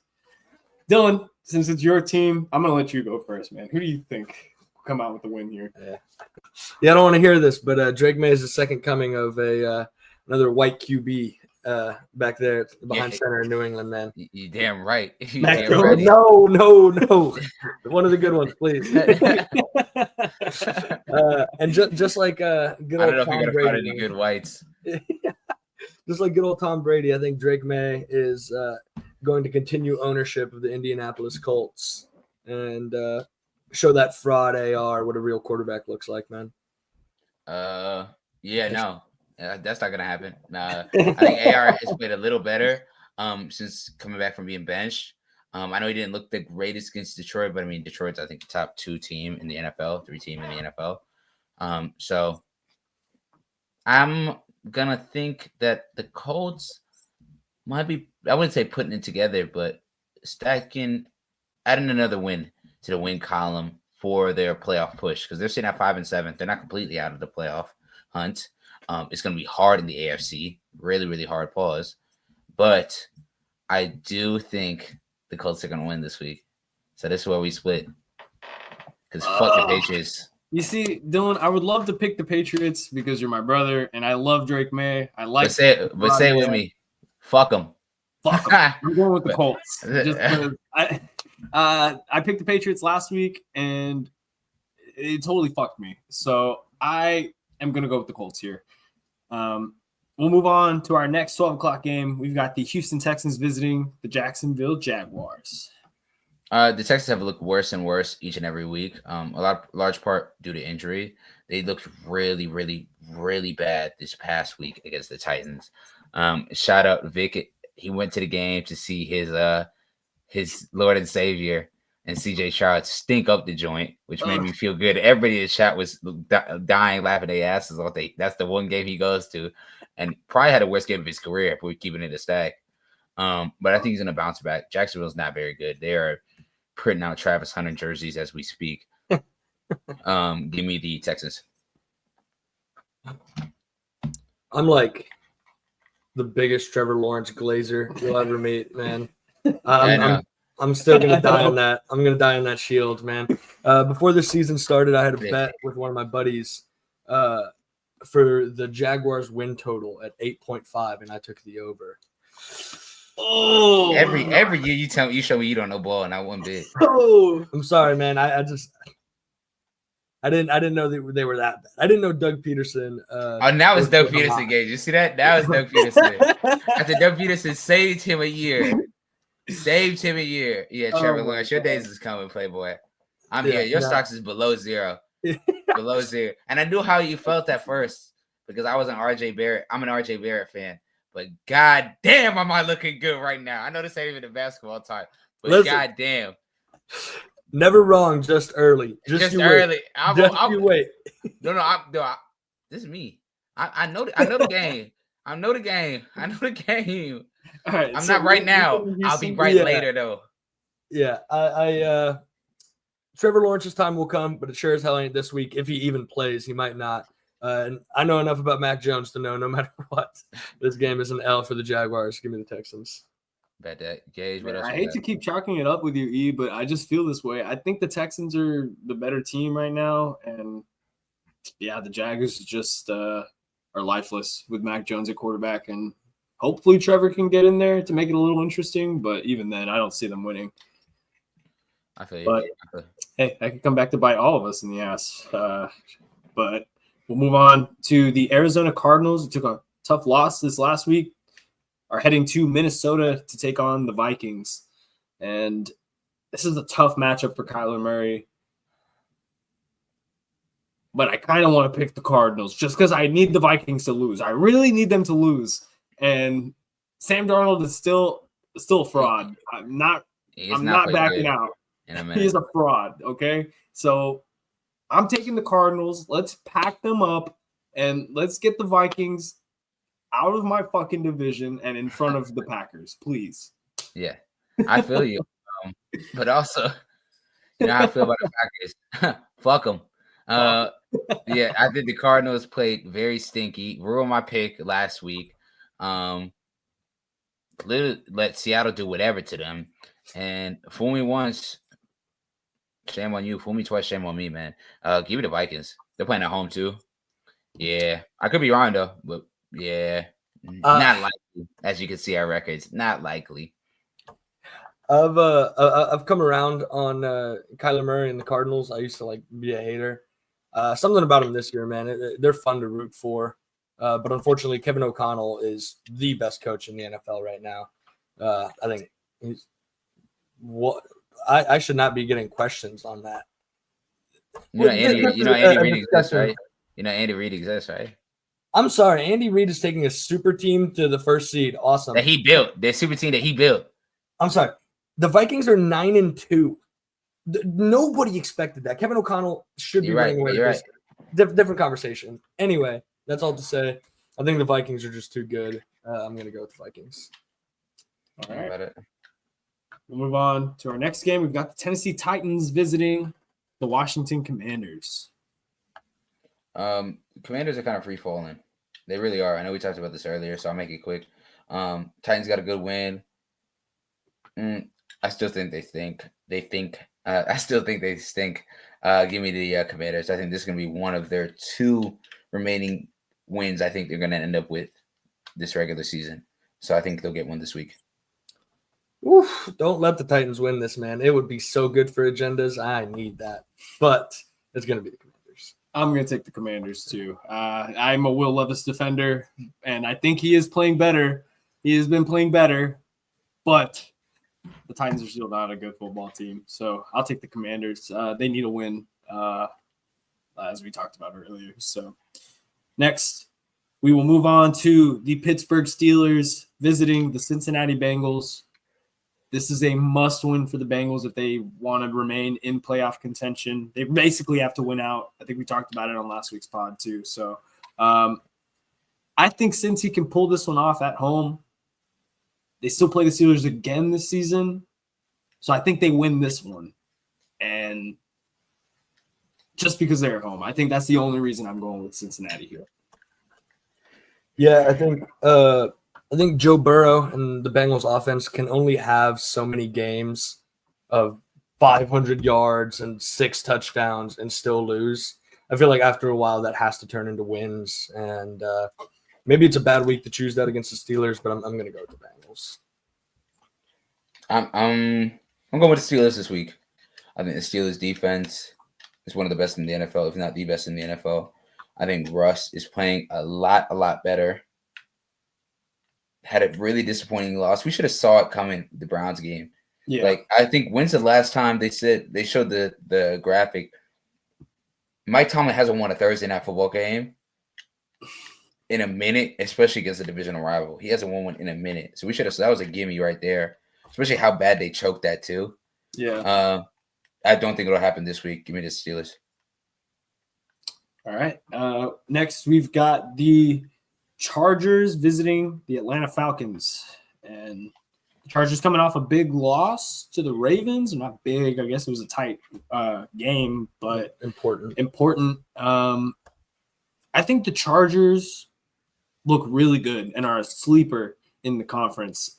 Dylan, since it's your team, I'm gonna let you go first, man. Who do you think will come out with the win here? Yeah, I don't want to hear this, but Drake May is the second coming of another white QB back there behind Yeah. center in New England, man. You damn right. You Mac damn Jones, right. no. One of the good ones, please. And just like good I old don't know if you're Tom gonna Brady, find any man. good whites. Just like good old Tom Brady, I think Drake May is going to continue ownership of the Indianapolis Colts and show that fraud AR what a real quarterback looks like, man. Yeah, no, that's not gonna happen. I think AR has played a little better since coming back from being benched. I know he didn't look the greatest against Detroit, but I mean Detroit's I think the top 2 team in the NFL, 3 team in the NFL. So I'm gonna think that the Colts might be, I wouldn't say putting it together, but adding another win to the win column for their playoff push because they're sitting at 5-7. They're not completely out of the playoff hunt. It's going to be hard in the AFC, really, really hard. Pause. But I do think the Colts are going to win this week. So this is where we split. Because fuck the Patriots. You see, Dylan, I would love to pick the Patriots because you're my brother and I love Drake May. I like. But say it with me. Fuck them. Fuck 'em. I'm going with the Colts. Just because I picked the Patriots last week and it totally fucked me. So I am going to go with the Colts here. We'll move on to our next 12 o'clock game. We've got the Houston Texans visiting the Jacksonville Jaguars. The Texans have looked worse and worse each and every week. Large part due to injury. They looked really, really, really bad this past week against the Titans. Shout out Vic. He went to the game to see his Lord and Savior and CJ Stroud stink up the joint, which made me feel good. Everybody in the chat was dying, laughing their asses off. That's the one game he goes to, and probably had the worst game of his career if we're keeping it a stack. But I think he's going to bounce back. Jacksonville's not very good. They are printing out Travis Hunter jerseys as we speak. Give me the Texans. I'm like the biggest Trevor Lawrence glazer you'll ever meet, man. I'm still gonna die on that. I'm gonna die on that shield, man. Before the season started, I had a bet with one of my buddies for the Jaguars win total at 8.5, and I took the over. Oh, every year you show me you don't know ball, and I won big. Oh, I'm sorry, man. I didn't know they were that bad. I didn't know Doug Peterson. Now it's Doug Peterson, Gage. You see that? Now it's Doug Peterson. After Doug Peterson saved him a year. Yeah, Trevor Lawrence, your days is coming, Playboy. I'm here. Your stocks is below zero. Below zero. And I knew how you felt at first because I was an RJ Barrett. I'm an RJ Barrett fan. But god damn, am I looking good right now? I know this ain't even a basketball talk, but god damn. Never wrong, just early. Just early. You wait. No, this is me. I know the game. I know the game. All right, I'm not right now. I'll be right later though. Yeah, Trevor Lawrence's time will come, but it sure as hell ain't this week. If he even plays, he might not. And I know enough about Mac Jones to know no matter what, this game is an L for the Jaguars. Give me the Texans. Bet that. Gage, what else? I hate to keep chalking it up with you, E, but I just feel this way. I think the Texans are the better team right now. And, yeah, the Jaguars just are lifeless with Mac Jones at quarterback. And hopefully Trevor can get in there to make it a little interesting. But even then, I don't see them winning. I feel you. But, hey, I could come back to bite all of us in the ass. But we'll move on to the Arizona Cardinals. It took a tough loss this last week. Are heading to Minnesota to take on the Vikings. And this is a tough matchup for Kyler Murray. But I kind of want to pick the Cardinals just because I need the Vikings to lose. I really need them to lose. And Sam Darnold is still a fraud. I'm not backing out. He's a fraud, okay? So I'm taking the Cardinals. Let's pack them up and let's get the Vikings out of my fucking division and in front of the Packers, please. Yeah, I feel you. But also, you know how I feel about the Packers. Fuck them. Yeah, I think the Cardinals played very stinky. Ruined my pick last week. Let Seattle do whatever to them. And fool me once, shame on you. Fool me twice, shame on me, man. Give me the Vikings. They're playing at home too. Yeah, I could be wrong though, but yeah, Not likely, as you can see our records. Not likely. I've come around on Kyler Murray and the Cardinals. I used to like be a hater. Something about them this year, man. They're fun to root for. But unfortunately, Kevin O'Connell is the best coach in the NFL right now. I think he's what I should not be getting questions on that. Andy Reid exists, right? Andy Reid exists, right? I'm sorry, Andy Reid is taking a super team to the first seed. Awesome. That he built. The super team that he built. I'm sorry. The Vikings are 9-2. Nobody expected that. Kevin O'Connell should be running away. You're right. Different conversation. Anyway, that's all to say. I think the Vikings are just too good. I'm going to go with the Vikings. All right. We'll move on to our next game. We've got the Tennessee Titans visiting the Washington Commanders. Commanders are kind of free falling. They really are. I know we talked about this earlier, so I'll make it quick. Titans got a good win. I still think they stink. I still think they stink. Give me the Commanders. I think this is going to be one of their 2 remaining wins I think they're going to end up with this regular season. So I think they'll get one this week. Oof, don't let the Titans win this, man. It would be so good for agendas. I need that. But it's going to be the Commanders. I'm going to take the Commanders too. I'm a Will Levis defender, and I think he is playing better. He has been playing better, but the Titans are still not a good football team. So I'll take the Commanders. They need a win, as we talked about earlier. So next, we will move on to the Pittsburgh Steelers visiting the Cincinnati Bengals. This is a must-win for the Bengals if they want to remain in playoff contention. They basically have to win out. I think we talked about it on last week's pod too. So I think since he can pull this one off at home, they still play the Steelers again this season. So I think they win this one. And just because they're at home, I think that's the only reason I'm going with Cincinnati here. Yeah, I think Joe Burrow and the Bengals offense can only have so many games of 500 yards and 6 touchdowns and still lose. I feel like after a while that has to turn into wins. And maybe it's a bad week to choose that against the Steelers, but I'm going to go with the Bengals. I'm going with the Steelers this week. I think the Steelers defense is one of the best in the NFL, if not the best in the NFL. I think Russ is playing a lot better. Had a really disappointing loss. We should have saw it coming, the Browns game. Yeah. Like, I think when's the last time they showed the graphic? Mike Tomlin hasn't won a Thursday night football game in a minute, especially against a divisional rival. He hasn't won one in a minute. So that was a gimme right there, especially how bad they choked that too. Yeah. I don't think it'll happen this week. Give me the Steelers. All right. Next, we've got the Chargers visiting the Atlanta Falcons. And the Chargers coming off a big loss to the Ravens. Not big. I guess it was a tight game, but important. I think the Chargers look really good and are a sleeper in the conference.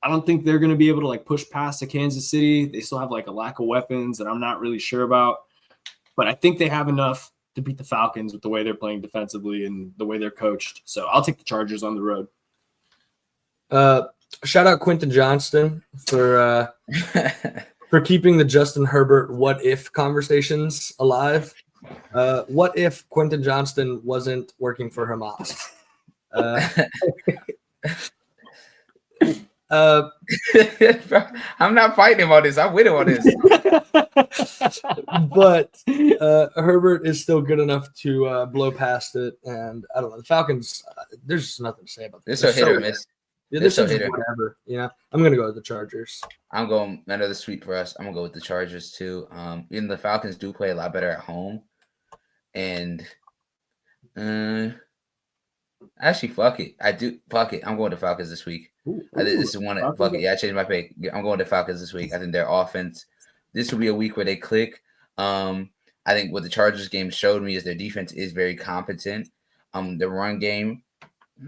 I don't think they're going to be able to like push past the Kansas City. They still have like a lack of weapons that I'm not really sure about. But I think they have enough to beat the Falcons with the way they're playing defensively and the way they're coached. So I'll take the Chargers on the road. Shout out Quentin Johnston for keeping the Justin Herbert what if conversations alive. What if Quentin Johnston wasn't working for Hamas? I'm not fighting him on this. I'm with him on this. But Herbert is still good enough to blow past it. And I don't know. The Falcons, there's just nothing to say about this. They're so hit or miss. Yeah, this is whatever. Yeah, I'm going to go with the Chargers. I'm going another sweep for us. I'm going to go with the Chargers too. Even the Falcons do play a lot better at home. And actually, fuck it. Fuck it. I'm going to Falcons this week. I think this is one. Fuck it. Yeah, I changed my pick. I'm going to Falcons this week. I think their offense. This will be a week where they click. I think what the Chargers game showed me is their defense is very competent. The run game,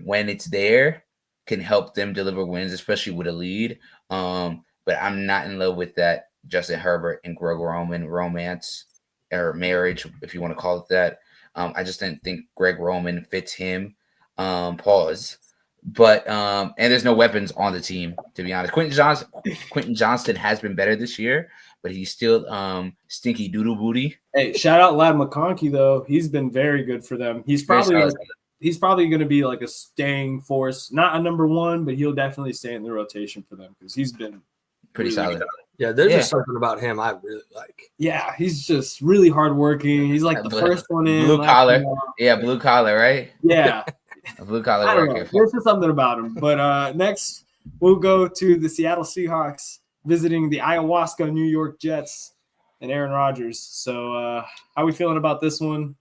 when it's there, can help them deliver wins, especially with a lead. But I'm not in love with that Justin Herbert and Greg Roman romance or marriage, if you want to call it that. I just didn't think Greg Roman fits him. But and there's no weapons on the team, to be honest. Quentin Johnston has been better this year, but he's still stinky doodle booty. Hey, shout out Lad McConkey though. He's been very good for them. He's probably going to be like a staying force, not a number one, but he'll definitely stay in the rotation for them because he's been pretty really solid. good. Yeah, there's just something about him I really like. Yeah, he's just really hardworking. He's like the first one in. Blue collar. Yeah, blue collar, right? Yeah. A blue collar I don't know. worker. There's just something about him. But next, we'll go to the Seattle Seahawks visiting the ayahuasca New York Jets and Aaron Rodgers. So how are we feeling about this one?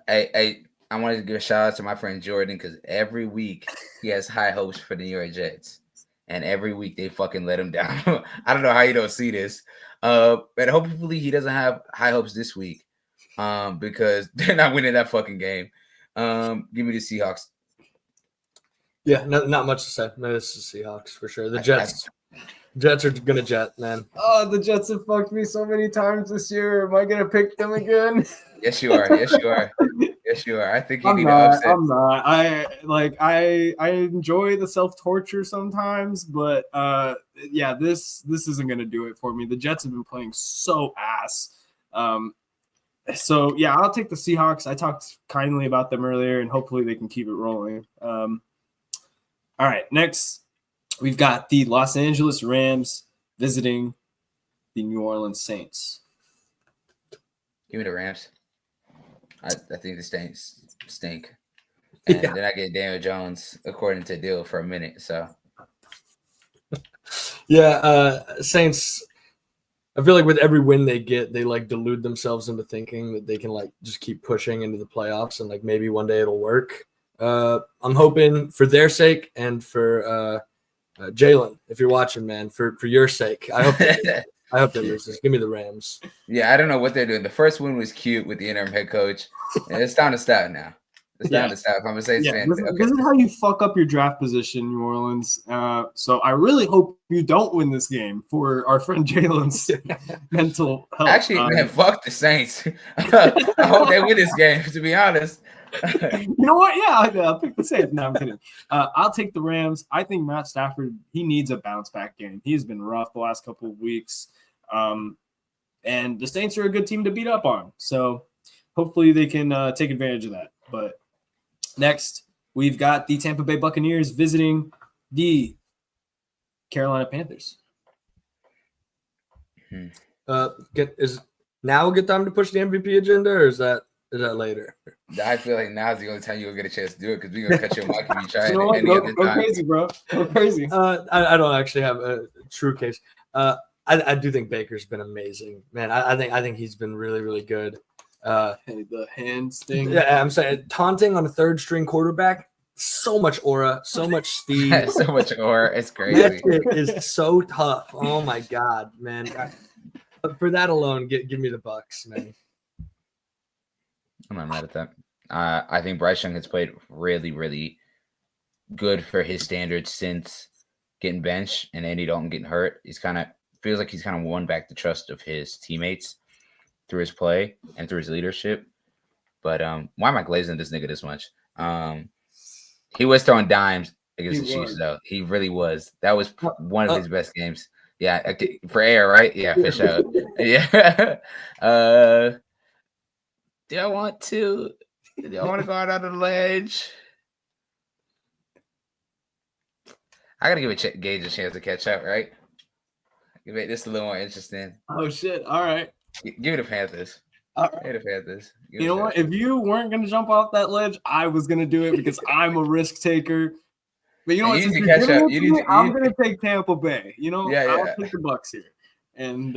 I wanted to give a shout out to my friend Jordan because every week he has high hopes for the New York Jets. And every week they fucking let him down. I don't know how you don't see this. But hopefully he doesn't have high hopes this week because they're not winning that fucking game. Give me the Seahawks. Yeah, not much to say. No, this is Seahawks for sure. The Jets are gonna jet, man. Oh, the Jets have fucked me so many times this year. Am I gonna pick them again? Yes, you are. Yes, you are. Yes, you are. I think you need to upset. I'm not. I enjoy the self-torture sometimes, but yeah, this isn't gonna do it for me. The Jets have been playing so ass. So yeah, I'll take the Seahawks. I talked kindly about them earlier, and hopefully they can keep it rolling. All right, next we've got the Los Angeles Rams visiting the New Orleans Saints. Give me the Rams. I think the Saints stink. And then I get Daniel Jones according to deal for a minute. So yeah, Saints. I feel like with every win they get, they like delude themselves into thinking that they can like just keep pushing into the playoffs and like maybe one day it'll work. I'm hoping for their sake and for Jalen, if you're watching, man, for your sake. I hope they lose this. Give me the Rams. Yeah, I don't know what they're doing. The first win was cute with the interim head coach. And it's down to stat now. It's down to stat. I'm a Saints fan. This is how you fuck up your draft position, New Orleans. So I really hope you don't win this game for our friend Jalen's mental health. Actually, man, fuck the Saints. I hope they win this game, to be honest. You know what? Yeah, I'll pick the Saints. No, I'm kidding. I'll take the Rams. I think Matt Stafford, he needs a bounce back game. He's been rough the last couple of weeks. And the Saints are a good team to beat up on. So hopefully they can take advantage of that. But next, we've got the Tampa Bay Buccaneers visiting the Carolina Panthers. Is now a good time to push the MVP agenda, or is that later? I feel like now's the only time you'll get a chance to do it because we're gonna cut your mic if you try You it. know what? Go crazy, bro. Go crazy. I don't actually have a true case. I do think Baker's been amazing, man. I think he's been really, really good. The hands thing. Yeah, I'm saying taunting on a third string quarterback. So much aura, so much speed, so much aura. It's crazy. That is so tough. Oh my god, man! For that alone, give me the Bucks, man. I'm not mad at that. I think Bryce Young has played really, really good for his standards since getting benched and Andy Dalton getting hurt. Feels like he's kind of won back the trust of his teammates through his play and through his leadership. But why am I glazing this nigga this much? He was throwing dimes against the Chiefs, though. He really was. That was one of his best games. Yeah, for air, right? Yeah, for sure. Yeah. Do I want to go out on the ledge? I gotta give Gage a chance to catch up, right? Make this a little more interesting. Oh shit! All right. Give it the Panthers. All right. Give it the Panthers. You know what? If you weren't gonna jump off that ledge, I was gonna do it because I'm a risk taker. But you know what? I'm gonna take Tampa Bay. You know, I'll take the Bucks here, and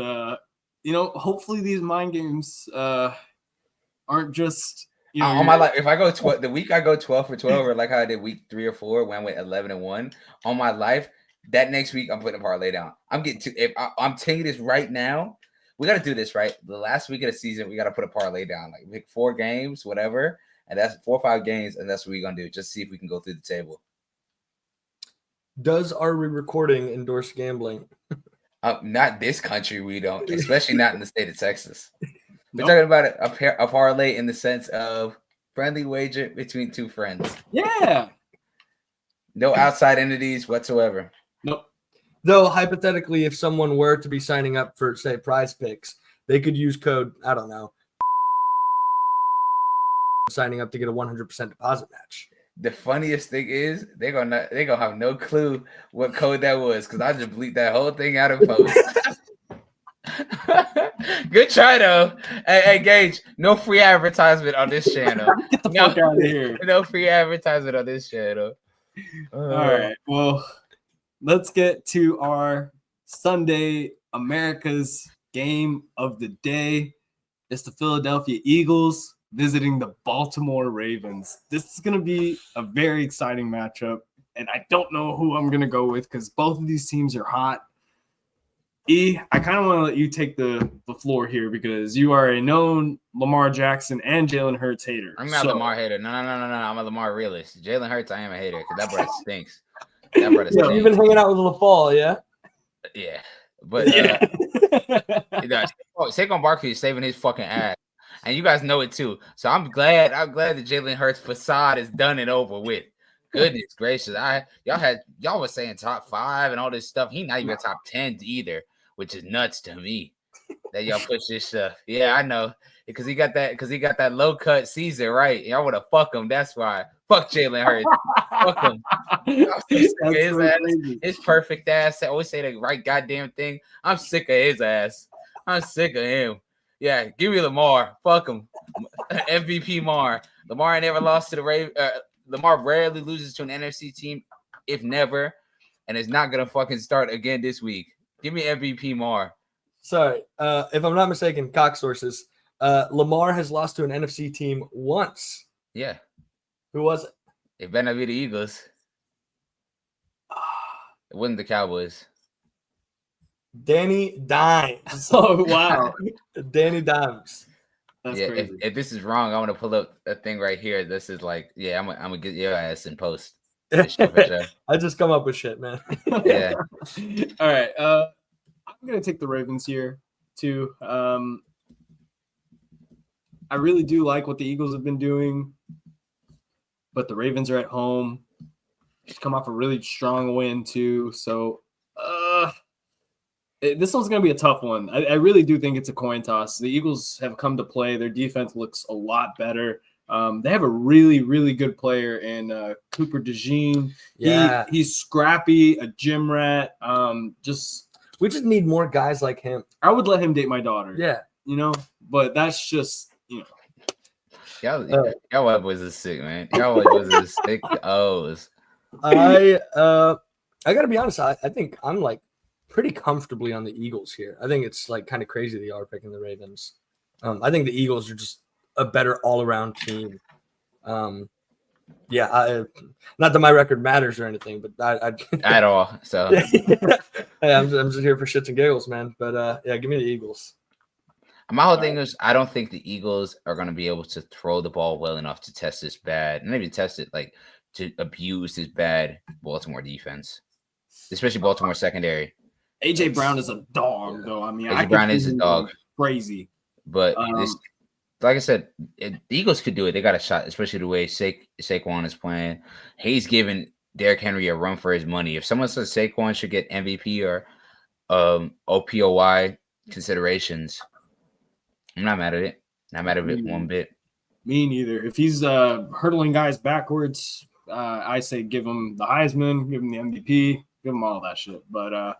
hopefully these mind games aren't just on my life. If I go the week I go 12 for 12, or like how I did week 3 or 4 when I went 11-1 on my life, that next week I'm putting a parlay down. I'm I'm telling you this right now. We got to do this, right? The last week of the season, we got to put a parlay down. Like, pick 4 games, whatever. And that's 4 or 5 games. And that's what we're going to do. Just see if we can go through the table. Does our recording endorse gambling? Not this country, we don't. Especially not in the state of Texas. We're talking about a parlay in the sense of friendly wager between 2 friends. Yeah. No outside entities whatsoever. Nope. Though hypothetically, if someone were to be signing up for, say, Prize Picks, they could use code, I don't know, signing up to get a 100% deposit match. The funniest thing is they're gonna have no clue what code that was because I just bleeped that whole thing out of post. Good try though. Hey, Gage, no free advertisement on this channel. Get the fuck out of here. No free advertisement on this channel. All right. Well, let's get to our Sunday America's game of the day. It's the Philadelphia Eagles visiting the Baltimore Ravens. This is going to be a very exciting matchup, and I don't know who I'm going to go with because both of these teams are hot. I kind of want to let you take the floor here because you are a known Lamar Jackson and Jalen Hurts hater. I'm not a Lamar hater. No. I'm a Lamar realist. Jalen Hurts, I am a hater because that brother stinks. That brother stinks. You've been hanging out with LaFall, yeah? Yeah. But Saquon Barkley is saving his fucking ass. And you guys know it too. So I'm glad that Jalen Hurts facade is done and over with. Goodness gracious. Y'all was saying top 5 and all this stuff. He not even top 10 either, which is nuts to me that y'all push this stuff. Yeah, I know. Because he got that low cut Caesar, right? Y'all want to fuck him. That's why. Fuck Jalen Hurts. Fuck him. His perfect ass. I always say the right goddamn thing. I'm sick of his ass. I'm sick of him. Yeah, give me Lamar. Fuck him. MVP Mar. Lamar ain't never lost to the Ravens. Lamar rarely loses to an NFC team, if never, and is not gonna fucking start again this week. Give me MVP Mar. Sorry, if I'm not mistaken, cock sources. Lamar has lost to an NFC team once. Yeah. Who was it? It better not be the Eagles. It wasn't the Cowboys. Danny Dimes. Oh, wow. Danny Dimes. That's yeah, crazy. if this is wrong, I'm gonna pull up a thing right here. This is like, I'm gonna get your ass in post. For sure. I just come up with shit, man. Yeah. All right. I'm gonna take the Ravens here too. I really do like what the Eagles have been doing, but the Ravens are at home. Just come off a really strong win too. So this one's going to be a tough one. I really do think it's a coin toss. The Eagles have come to play. Their defense looks a lot better. They have a really, really good player in Cooper DeJean. Yeah. He's scrappy, a gym rat. We just need more guys like him. I would let him date my daughter. Yeah. But that's just, Y'all was a sick, man. Y'all was a sick O's. I got to be honest. I think I'm like pretty comfortably on the Eagles here. I think it's like kind of crazy they are picking the Ravens. I think the Eagles are just a better all-around team. Not that my record matters or anything, but I At all. So hey, I'm just here for shits and giggles, man. But give me the Eagles. my whole thing is I don't think the Eagles are going to be able to throw the ball well enough to test this bad, and maybe test it like to abuse this bad Baltimore defense, especially Baltimore secondary. AJ Brown is a dog, though. I mean, AJ Brown is a dog. Crazy. But this, like I said, the Eagles could do it. They got a shot, especially the way Saquon is playing. He's giving Derrick Henry a run for his money. If someone says Saquon should get MVP or OPOY considerations, I'm not mad at it. Not mad at it one bit. Me neither. If he's hurdling guys backwards, I say give him the Heisman, give him the MVP, give him all that shit. But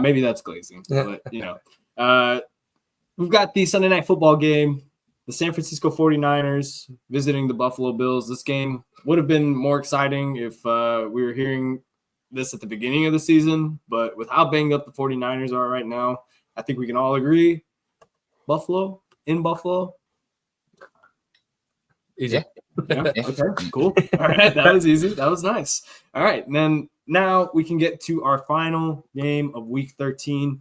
maybe that's glazing. But we've got the Sunday Night Football game. The San Francisco 49ers visiting the Buffalo Bills. This game would have been more exciting if we were hearing this at the beginning of the season. But with how banged up the 49ers are right now, I think we can all agree Buffalo, in Buffalo. Easy. Yeah. Okay, cool. All right, that was easy. That was nice. All right, and then now we can get to our final game of Week 13,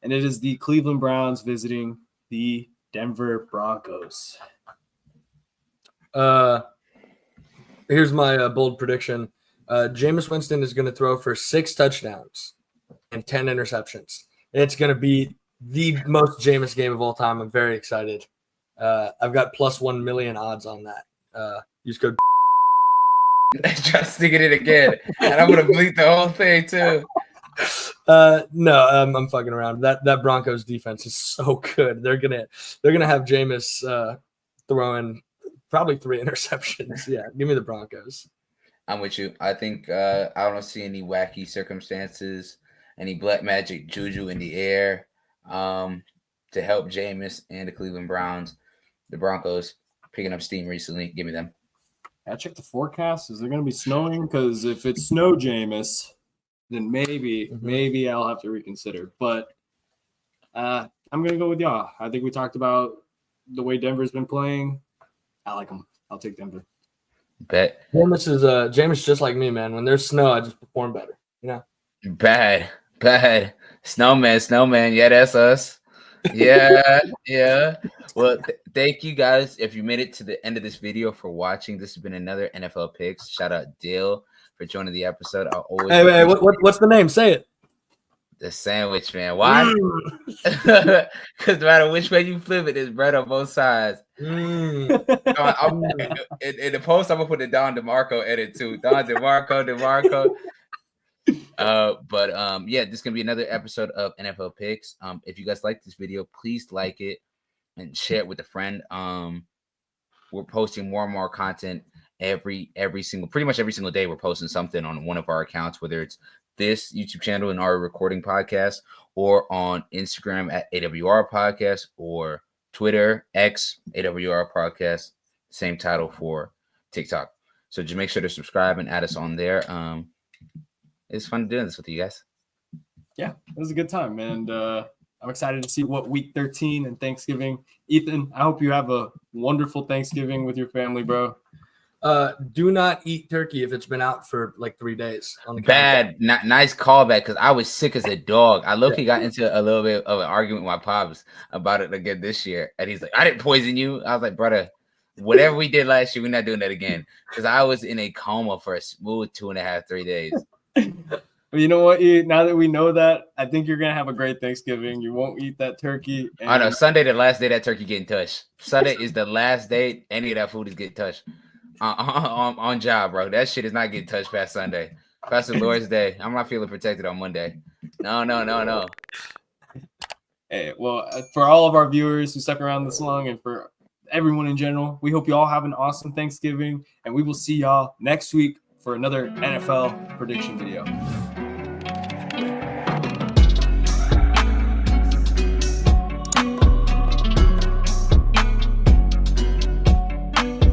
and it is the Cleveland Browns visiting the Denver Broncos. Here's my bold prediction. Jameis Winston is going to throw for 6 touchdowns and 10 interceptions. It's going to be the most Jameis game of all time. I'm very excited. I've got plus 1 million odds on that. Use code Try to stick it in again, and I'm gonna bleep the whole thing too. No, I'm fucking around. That Broncos defense is so good. They're gonna have Jameis throwing probably 3 interceptions. Yeah, give me the Broncos. I'm with you. I think I don't see any wacky circumstances, any black magic juju in the air to help Jameis and the Cleveland Browns. The Broncos picking up steam recently. Give me them. I checked the forecast. Is there going to be snowing? Because if it's snow, Jameis, then maybe I'll have to reconsider. But I'm going to go with y'all. I think we talked about the way Denver's been playing. I like them. I'll take Denver. Bet. Jameis just like me, man. When there's snow, I just perform better. You know. Bad. Snowman. Yeah, that's us. Yeah. Well, thank you guys. If you made it to the end of this video for watching, this has been another NFL Picks. Shout out Dale for joining the episode. I'll always. Hey, what's the name? Say it. The sandwich, man. Why? Because no matter which way you flip it, there's bread on both sides. In the post, I'm gonna put the Don DeMarco edit too. Don DeMarco. Yeah, this is gonna be another episode of NFL Picks. If you guys like this video, please like it and share it with a friend. We're posting more and more content pretty much every single day. We're posting something on one of our accounts, whether it's this YouTube channel and our recording podcast, or on Instagram at AWR Podcast, or Twitter, X, AWR Podcast, same title for TikTok. So just make sure to subscribe and add us on there. It's fun doing this with you guys. Yeah, it was a good time. And I'm excited to see what week 13 and Thanksgiving. Ethan, I hope you have a wonderful Thanksgiving with your family, bro. Do not eat turkey if it's been out for like 3 days. Bad. Nice callback, because I was sick as a dog. I low-key got into a little bit of an argument with my pops about it again this year. And he's like, I didn't poison you. I was like, brother, whatever we did last year, we're not doing that again. Because I was in a coma for a smooth 2.5, 3 days. But you know what? Now that we know that, I think you're going to have a great Thanksgiving. You won't eat that turkey. And I know. Sunday, the last day that turkey getting touched. Sunday is the last day any of that food is getting touched. On job, bro. That shit is not getting touched past Sunday. Past the Lord's Day. I'm not feeling protected on Monday. No. Hey, well, for all of our viewers who stuck around this long, and for everyone in general, we hope you all have an awesome Thanksgiving, and we will see y'all next week for another NFL prediction video.